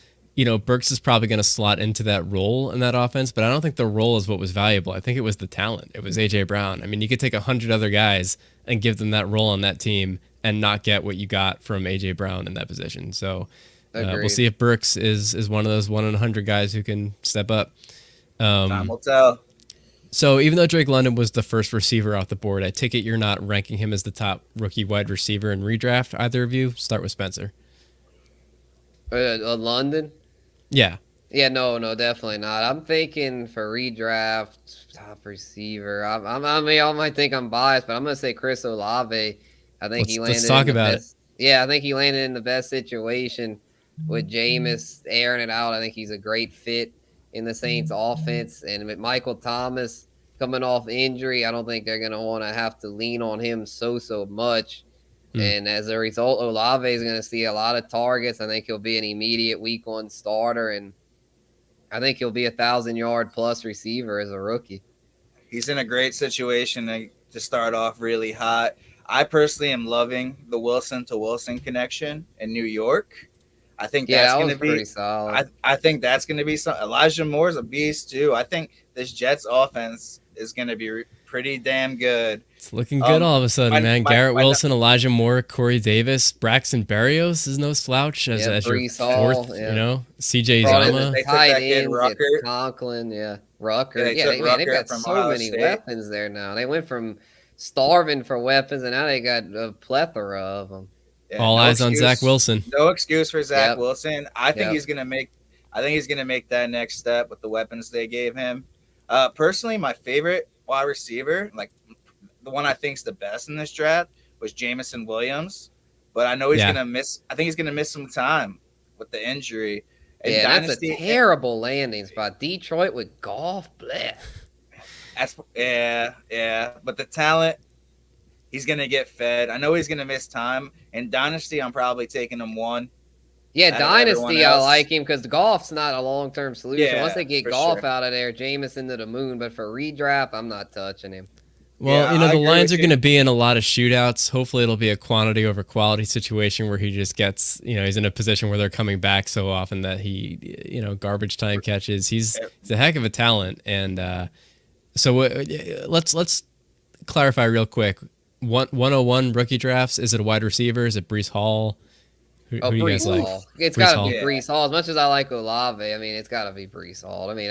Burks is probably going to slot into that role in that offense, but I don't think the role is what was valuable. I think it was the talent. It was AJ Brown. I mean, you could take 100 other guys and give them that role on that team and not get what you got from AJ Brown in that position. So we'll see if Burks is one of those 1 in 100 guys who can step up. Time will tell. So even though Drake London was the first receiver off the board, I take it you're not ranking him as the top rookie wide receiver in redraft, either of you? Start with Spencer. London? Yeah. Yeah, no, definitely not. I'm thinking for redraft, top receiver. I might think I'm biased, but I'm going to say Chris Olave. I think he landed. Let's talk about it. Yeah, I think he landed in the best situation with Jameis airing it out. I think he's a great fit in the Saints offense. And with Michael Thomas coming off injury, I don't think they're going to want to have to lean on him so much. And as a result, Olave is going to see a lot of targets. I think he'll be an immediate week 1 starter. And I think he'll be 1,000-yard plus receiver as a rookie. He's in a great situation to start off really hot. I personally am loving the Wilson to Wilson connection in New York. I think that's going to be pretty solid. I think that's going to be some. Elijah Moore's a beast too. I think this Jets offense is going to be pretty damn good. It's looking good all of a sudden, man. Garrett Wilson, Elijah Moore, Corey Davis, Braxton Berrios is no slouch as your fourth, CJ Zama. Tight ends, Conklin, Rucker. They've got so many weapons there now. They went from starving for weapons, and now they got a plethora of them. Yeah, all eyes on Zach Wilson. No excuse for Zach Wilson. I think he's gonna make that next step with the weapons they gave him. Personally, my favorite wide receiver, like the one I think is the best in this draft, was Jamison Williams. But I know he's gonna miss. I think he's gonna miss some time with the injury. And that's a terrible landing spot. Detroit with Goff, bleh. But the talent, he's gonna get fed. I know he's gonna miss time. In Dynasty, I'm probably taking him 1. Yeah, Dynasty, I like him because Goff's not a long-term solution. Once they get Goff out of there, Jameson to the moon. But for redraft, I'm not touching him. Well, the Lions are going to be in a lot of shootouts. Hopefully it'll be a quantity over quality situation where he just gets, he's in a position where they're coming back so often that he, garbage time catches. He's a heck of a talent. And so let's clarify real quick. 101 rookie drafts, is it a wide receiver? Is it Breece Hall? Who do you guys like? It's got to be Breece Hall. As much as I like Olave, I mean, it's got to be Breece All. I mean,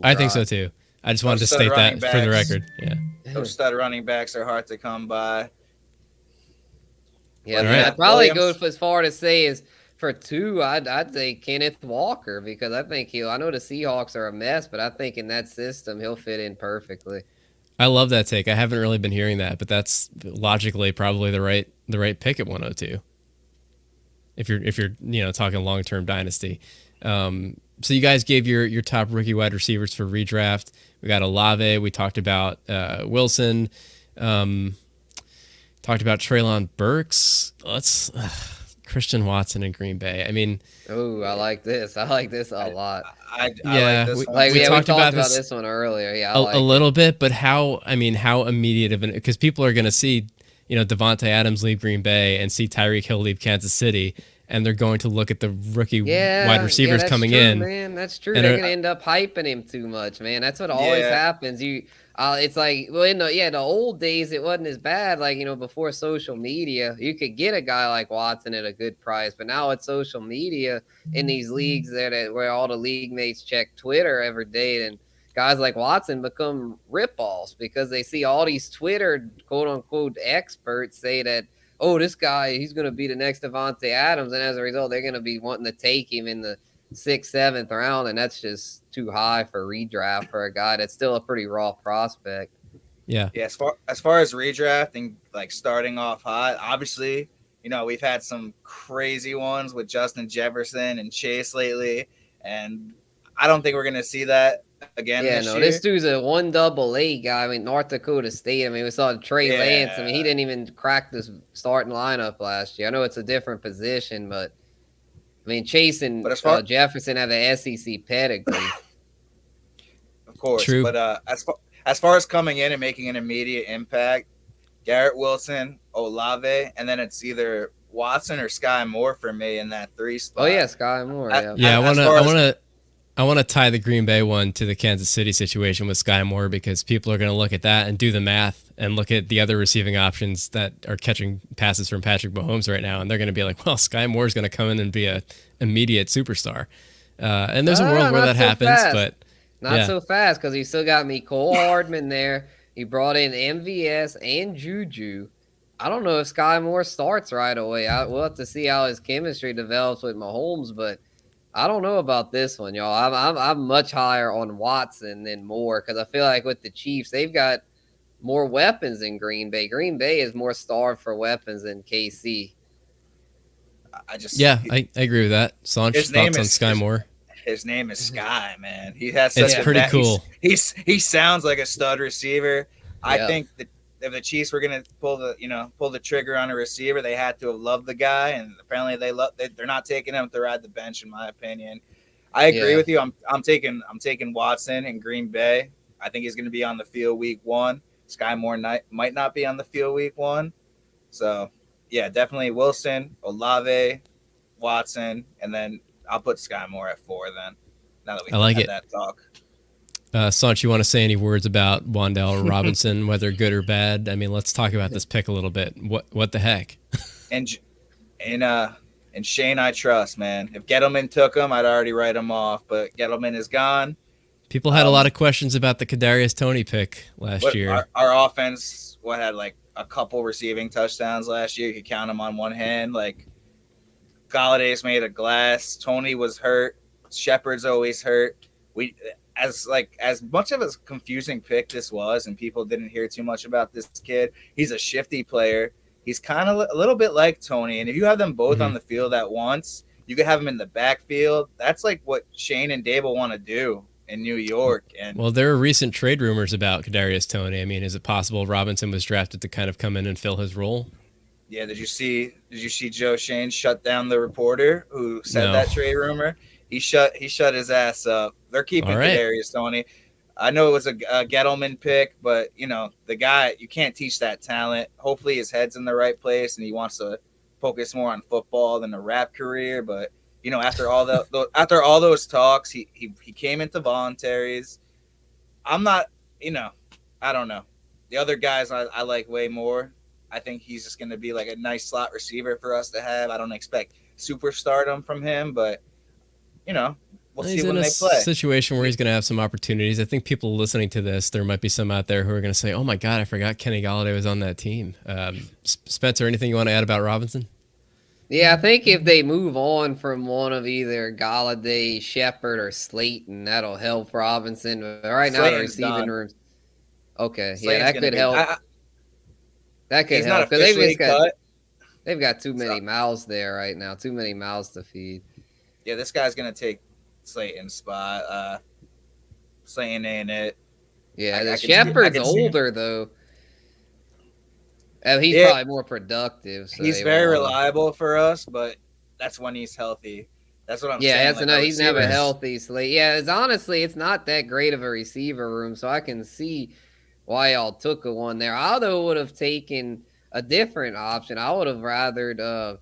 I think so too. I just wanted to state that for the record. Yeah. Those stud running backs are hard to come by. Yeah, I'd probably go as far to say is for 2, I'd say Kenneth Walker because I think I know the Seahawks are a mess, but I think in that system he'll fit in perfectly. I love that take. I haven't really been hearing that, but that's logically probably the right pick at 102. If you're talking long-term dynasty. So you guys gave your top rookie wide receivers for redraft. We got Olave. We talked about Wilson. Talked about Treylon Burks. Christian Watson in Green Bay. I mean, I like this. I like this a lot. I like this one. We talked about this one earlier. Yeah, a little bit, but how immediate of because people are going to see, Devontae Adams leave Green Bay and see Tyreek Hill leave Kansas City, and they're going to look at the rookie wide receivers coming in. Man, that's true. They're going to end up hyping him too much, man. That's what always happens. It's like, well, in the old days, it wasn't as bad. Like, before social media, you could get a guy like Watson at a good price. But now it's social media in these leagues where all the league mates check Twitter every day, and guys like Watson become rip-offs because they see all these Twitter quote-unquote experts say that, oh, this guy, he's going to be the next Davante Adams. And as a result, they're going to be wanting to take him in the 6th, 7th round. And that's just too high for redraft for a guy that's still a pretty raw prospect. Yeah. Yeah. As far as redrafting, like starting off hot, obviously, we've had some crazy ones with Justin Jefferson and Chase lately. And I don't think we're gonna see that again this year. This dude's a 1AA guy. I mean, North Dakota State. I mean, we saw Trey Lance. I mean, he didn't even crack this starting lineup last year. I know it's a different position, but I mean, Chase and Jefferson have an SEC pedigree. Of course, true. But as far as coming in and making an immediate impact, Garrett Wilson, Olave, and then it's either Watson or Sky Moore for me in that 3 spot. Oh yeah, Sky Moore. I want to tie the Green Bay one to the Kansas City situation with Sky Moore, because people are going to look at that and do the math and look at the other receiving options that are catching passes from Patrick Mahomes right now, and they're going to be like, well, Sky Moore is going to come in and be a immediate superstar. And there's a world where that happens, but not so fast, because he still got Mecole Hardman there. He brought in MVS and Juju. I don't know if Sky Moore starts right away. We'll have to see how his chemistry develops with Mahomes, but I don't know about this one, y'all. I'm much higher on Watson than Moore, because I feel like with the Chiefs, they've got more weapons than Green Bay. Green Bay is more starved for weapons than KC. I agree with that. Sanch, thoughts on Sky Moore? His name is Sky, man. He has such pretty cool. He sounds like a stud receiver. I think that if the Chiefs were going to pull the trigger on a receiver, they had to have loved the guy, and apparently they're not taking him to ride the bench, in my opinion. I agree with you. I'm taking Watson in Green Bay. I think he's going to be on the field week 1. Sky Moore might not be on the field week 1. So yeah, definitely Wilson, Olave, Watson, and then I'll put Sky Moore at 4 then. Now that we had that talk. Sanch, you want to say any words about Wan'Dale Robinson, whether good or bad? I mean, let's talk about this pick a little bit. What the heck? And Shane, I trust, man. If Gettleman took him, I'd already write him off. But Gettleman is gone. People had a lot of questions about the Kadarius Toney pick last year. Our offense, had like a couple receiving touchdowns last year. You could count them on one hand. Like Galladay's made of glass. Toney was hurt. Shepard's always hurt. As much of a confusing pick this was, and people didn't hear too much about this kid, he's a shifty player. He's kind of a little bit like Toney, and if you have them both on the field at once, you could have them in the backfield. That's like what Shane and Dable want to do in New York. And well, there are recent trade rumors about Kadarius Toney. I mean, is it possible Robinson was drafted to kind of come in and fill his role? Yeah, did you see Joe Shane shut down the reporter who said that trade rumor? He shut his ass up. They're keeping Kadarius Toney. I know it was a Gettleman pick, but the guy, you can't teach that talent. Hopefully his head's in the right place and he wants to focus more on football than a rap career. But after all those talks, he came into voluntaries. I'm not, I don't know. The other guys I like way more. I think he's just going to be like a nice slot receiver for us to have. I don't expect superstardom from him, but we'll see when they play. He's in a situation where he's going to have some opportunities. I think people listening to this, there might be some out there who are going to say, oh my God, I forgot Kenny Golladay was on that team. Spencer, anything you want to add about Robinson? Yeah, I think if they move on from one of either Golladay, Shepard, or Slayton, that'll help Robinson. But right now, the receiving room. Okay, that could help. That could help because they've got too many mouths there right now. Too many mouths to feed. Yeah, this guy's gonna take Slayton's spot. Slayton ain't it. Yeah, the Shepard's older though. He's probably more productive. So he's very reliable for us, but that's when he's healthy. That's what I'm saying. Yeah, he's never healthy. Yeah, it's not that great of a receiver room, so I can see why y'all took a one there. I would have taken a different option. I would have rathered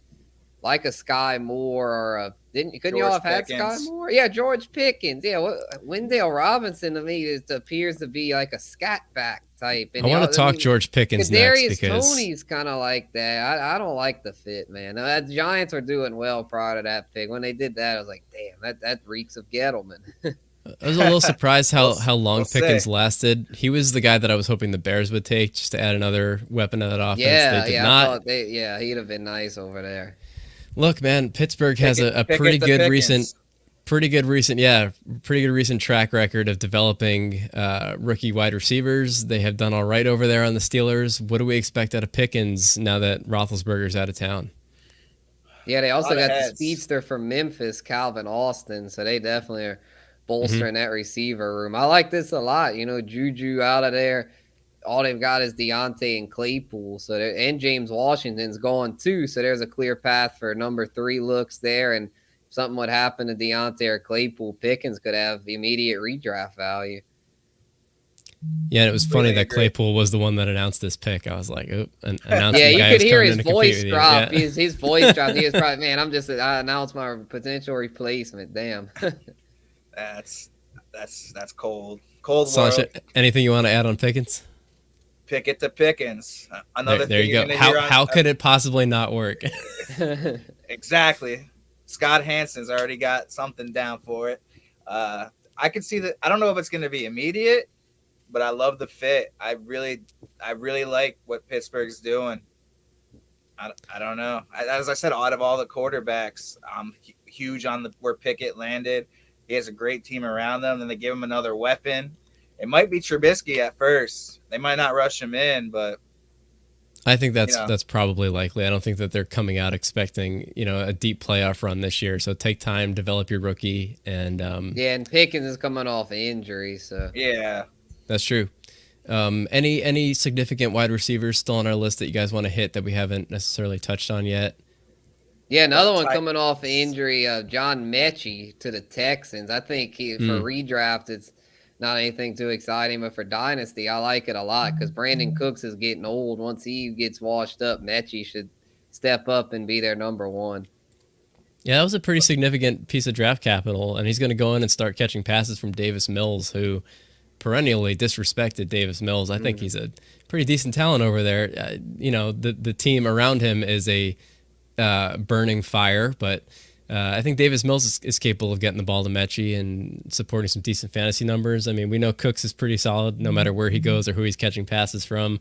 like a Sky Moore or couldn't y'all have had Sky Moore? Yeah, George Pickens. Yeah, Wendell Robinson to me appears to be like a scat back type. And I want to talk George Pickens next because Toney's kind of like that. I don't like the fit, man. The Giants were doing well prior to that pick. When they did that, I was like, damn, that reeks of Gettleman. I was a little surprised how long Pickens lasted. He was the guy that I was hoping the Bears would take just to add another weapon to that offense. They did not. He'd have been nice over there. Look, man, Pittsburgh has a pretty good recent track record of developing rookie wide receivers. They have done all right over there on the Steelers. What do we expect out of Pickens now that Roethlisberger's out of town? Yeah, they also got the speedster from Memphis, Calvin Austin, so they definitely are bolstering that receiver room. I like this a lot. Juju out of there. All they've got is Deontay and Claypool. And James Washington's going too. So there's a clear path for number 3 looks there. And if something would happen to Deontay or Claypool, Pickens could have immediate redraft value. Yeah, and it was funny that Claypool was the one that announced this pick. I was like, oh, announcing yeah, you guy could who's hear coming his in to compete voice with you. drop. Yeah. His voice dropped. He was probably, man, I announced my potential replacement. Damn. That's cold. Cold Sasha, world. anything you want to add on Pickens? Pickett to Pickens. Another there thing you go. How could it possibly not work? Exactly. Scott Hansen's already got something down for it. I can see that. I don't know if it's going to be immediate, but I love the fit. I really like what Pittsburgh's doing. I don't know. As I said, out of all the quarterbacks, I'm huge on where Pickett landed. He has a great team around them. Then they give him another weapon. It might be Trubisky at first. They might not rush him in, but I think that's probably likely. I don't think that they're coming out expecting, a deep playoff run this year. So take time, develop your rookie, and and Pickens is coming off injury, so yeah, that's true. Any significant wide receivers still on our list that you guys want to hit that we haven't necessarily touched on yet? Yeah, another one coming off injury, John Mechie to the Texans. I think for redraft, it's not anything too exciting, but for Dynasty, I like it a lot because Brandon Cooks is getting old. Once he gets washed up, Mechie should step up and be their number 1. Yeah, that was a pretty significant piece of draft capital, and he's going to go in and start catching passes from Davis Mills, who perennially disrespected Davis Mills. I think he's a pretty decent talent over there. The team around him is a burning fire, but I think Davis Mills is capable of getting the ball to Mechie and supporting some decent fantasy numbers. I mean, we know Cooks is pretty solid no matter where he goes or who he's catching passes from.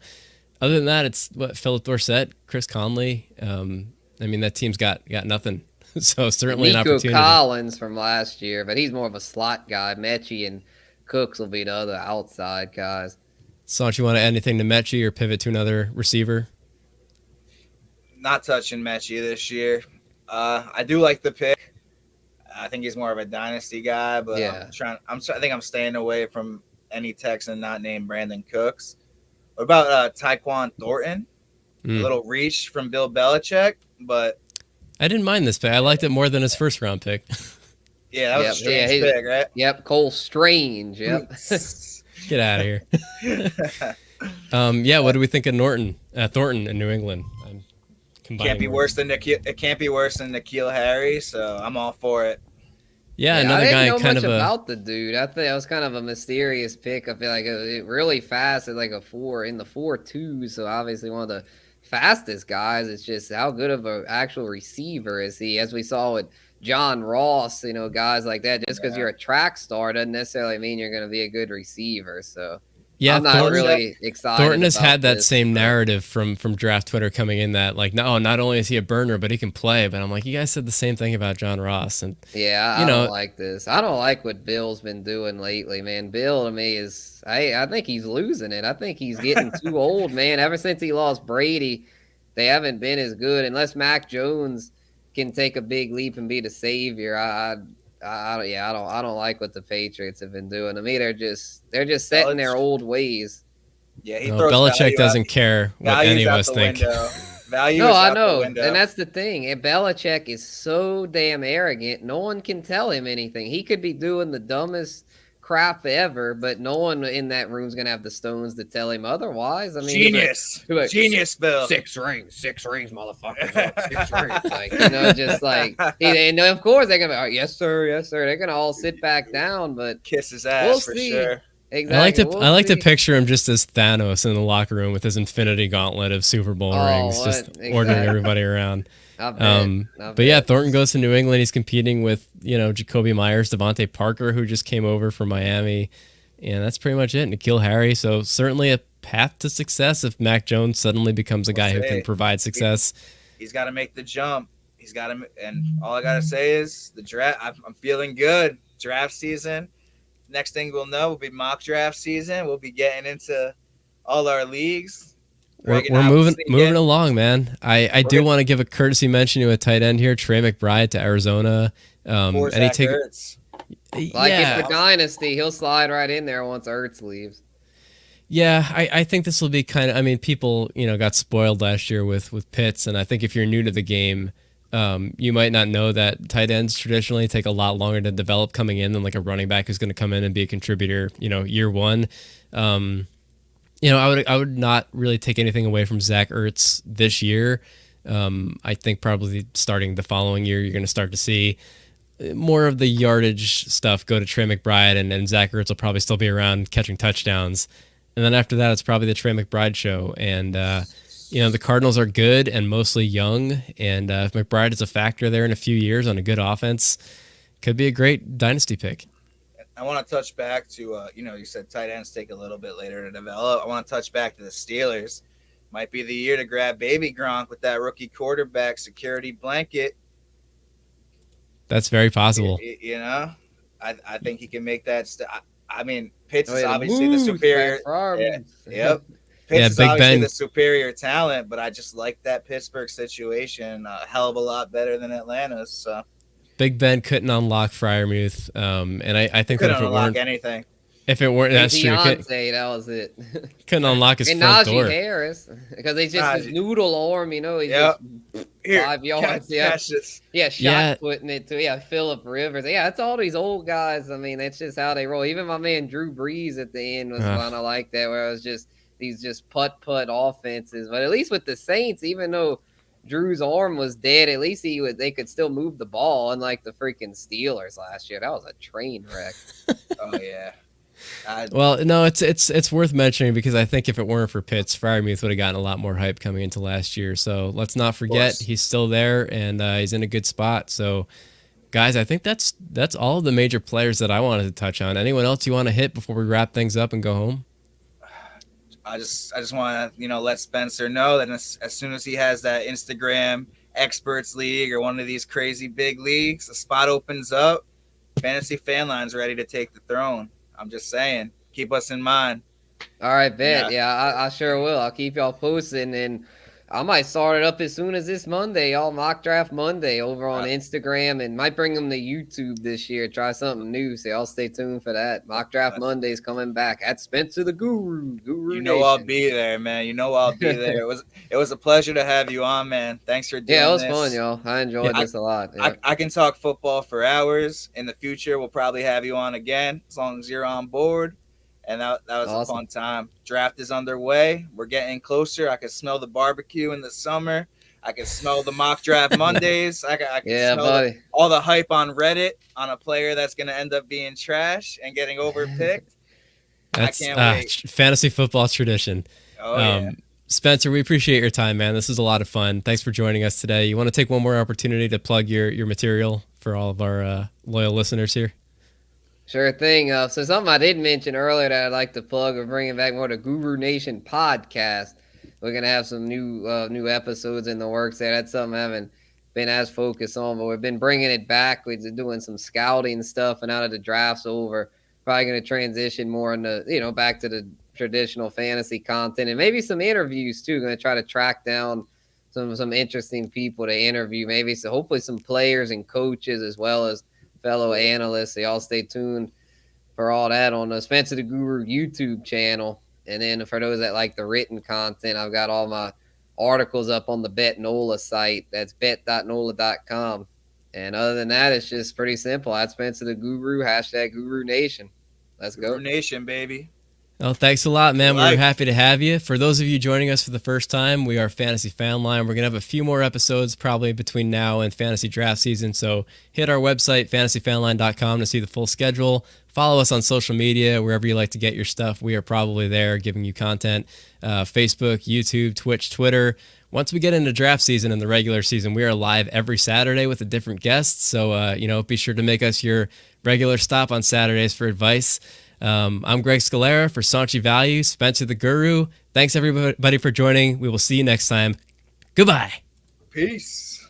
Other than that, it's Philip Dorsett, Chris Conley. That team's got nothing. So certainly an opportunity. Nico Collins from last year, but he's more of a slot guy. Mechie and Cooks will be the other outside guys. So, don't you want to add anything to Mechie or pivot to another receiver? Not touching Mechie this year. I do like the pick. I think he's more of a dynasty guy, but yeah. I think I'm staying away from any Texan not named Brandon Cooks. What about Tyquan Thornton? A little reach from Bill Belichick, but I didn't mind this pick. I liked it more than his first round pick. Yeah, that was a strange pick, right? Yep, Cole Strange. Yep. Get out of here. What do we think of Thornton in New England? It can't be worse than N'Keal Harry, so I'm all for it. Yeah, another guy. I didn't know much about the dude. I think that was kind of a mysterious pick. I feel like it really fast at like a 4 in the 4.2. So obviously one of the fastest guys. It's just how good of an actual receiver is he? As we saw with John Ross, guys like that. Just because you're a track star doesn't necessarily mean you're going to be a good receiver. So. Yeah, I'm not really excited. Thornton has had that same narrative from draft Twitter coming in that not only is he a burner, but he can play. But I'm like, you guys said the same thing about John Ross, and I don't like this. I don't like what Bill's been doing lately, man. Bill to me is, I think he's losing it. I think he's getting too old, man. Ever since he lost Brady, they haven't been as good. Unless Mac Jones can take a big leap and be the savior, I don't like what the Patriots have been doing. To me, they're just set in their old ways. Yeah, Belichick doesn't care what any of us think. I know, and that's the thing. And Belichick is so damn arrogant. No one can tell him anything. He could be doing the dumbest crap ever, but no one in that room's gonna have the stones to tell him otherwise. I mean, genius, Bill. 6 rings, motherfucker. 6 rings, just like, and of course they're gonna be, oh, yes sir. They're gonna all sit back down, but kiss his ass for sure. Exactly. I like to picture him just as Thanos in the locker room with his infinity gauntlet of Super Bowl rings, ordering everybody around. But yeah, Thornton goes to New England. He's competing with, Jacoby Myers, Devontae Parker, who just came over from Miami. And that's pretty much it. N'Keal Harry. So certainly a path to success if Mac Jones suddenly becomes a guy who can provide success. He's got to make the jump. And all I got to say is the draft. I'm feeling good. Draft season. Next thing we'll know will be mock draft season. We'll be getting into all our leagues. We're moving along, man. I do want to give a courtesy mention to a tight end here, Trey McBride to Arizona. Like if for Dynasty, he'll slide right in there once Ertz leaves. Yeah, I think this will be kind of. I mean, people got spoiled last year with Pitts, and I think if you're new to the game, you might not know that tight ends traditionally take a lot longer to develop coming in than like a running back who's going to come in and be a contributor, year one. I would not really take anything away from Zach Ertz this year. I think probably starting the following year, you're going to start to see more of the yardage stuff go to Trey McBride, and Zach Ertz will probably still be around catching touchdowns. And then after that, it's probably the Trey McBride show. And, the Cardinals are good and mostly young. And if McBride is a factor there in a few years on a good offense, could be a great dynasty pick. I want to touch back to, you said tight ends take a little bit later to develop. I want to touch back to the Steelers. Might be the year to grab baby Gronk with that rookie quarterback security blanket. That's very possible. I think he can make that. Pitts is obviously the superior. Yep. Pitts is obviously the superior talent, but I just like that Pittsburgh situation a hell of a lot better than Atlanta's. So. Big Ben couldn't unlock Freiermuth, and I think couldn't that if it unlock weren't anything. If it weren't, that's true. That was it. Couldn't unlock his and front Najee door. Harris, because they just his noodle arm, he's just 5 yards. Shot putting it to Phillip Rivers. Yeah, it's all these old guys. I mean, that's just how they roll. Even my man Drew Brees at the end was kind of like that, where it was just these putt offenses. But at least with the Saints, even though Drew's arm was dead, at least they could still move the ball, unlike the freaking Steelers last year. That was a train wreck. Oh yeah. Well, no, it's worth mentioning because I think if it weren't for Pitts, Freiermuth would have gotten a lot more hype coming into last year. So let's not forget he's still there and he's in a good spot. So, guys, I think that's all of the major players that I wanted to touch on. Anyone else you want to hit before we wrap things up and go home? I just want to let Spencer know that as soon as he has that Instagram experts league or one of these crazy big leagues, a spot opens up. Fantasy Fanline's ready to take the throne. I'm just saying, keep us in mind. All right, bet. Yeah, I sure will. I'll keep y'all posting, and I might start it up as soon as this Monday, all Mock Draft Monday over on Instagram, and might bring them to YouTube this year. Try something new, so y'all stay tuned for that. Mock Draft Monday's coming back at Spencer the Guru Nation. I'll be there, man. I'll be there. It was a pleasure to have you on, man. Thanks for doing this. Yeah, it was fun, y'all. I enjoyed this a lot. Yeah. I can talk football for hours. In the future, we'll probably have you on again as long as you're on board. And that was awesome. A fun time. Draft is underway. We're getting closer. I can smell the barbecue in the summer. I can smell the mock draft Mondays. I can smell all the hype on Reddit on a player that's going to end up being trash and getting overpicked. I can't wait. Fantasy football tradition. Oh, yeah. Spencer, we appreciate your time, man. This is a lot of fun. Thanks for joining us today. You want to take one more opportunity to plug your material for all of our loyal listeners here? Sure thing. So something I did mention earlier that I'd like to plug, we're bringing back more the Guru Nation podcast. We're going to have some new episodes in the works there. That's something I haven't been as focused on, but we've been bringing it back. We're doing some scouting stuff, and out of the draft's over, probably going to transition more into, back to the traditional fantasy content and maybe some interviews too. Going to try to track down some interesting people to interview, hopefully some players and coaches as well as fellow analysts. So y'all stay tuned for all that on the Spencer the Guru YouTube channel. And then for those that like the written content, I've got all my articles up on the BetNola site. That's bet.nola.com. And other than that, it's just pretty simple. At Spencer the Guru, #Guru Nation. Let's go. Guru Nation, baby. Oh, thanks a lot, man. We're happy to have you. For those of you joining us for the first time, we are Fantasy Fanline. We're going to have a few more episodes probably between now and fantasy draft season. So hit our website, fantasyfanline.com, to see the full schedule. Follow us on social media, wherever you like to get your stuff. We are probably there giving you content. Facebook, YouTube, Twitch, Twitter. Once we get into draft season and the regular season, we are live every Saturday with a different guest. So, be sure to make us your regular stop on Saturdays for advice. I'm Greg Scalera for Sanchi Value, Spencer the Guru. Thanks, everybody, for joining. We will see you next time. Goodbye. Peace.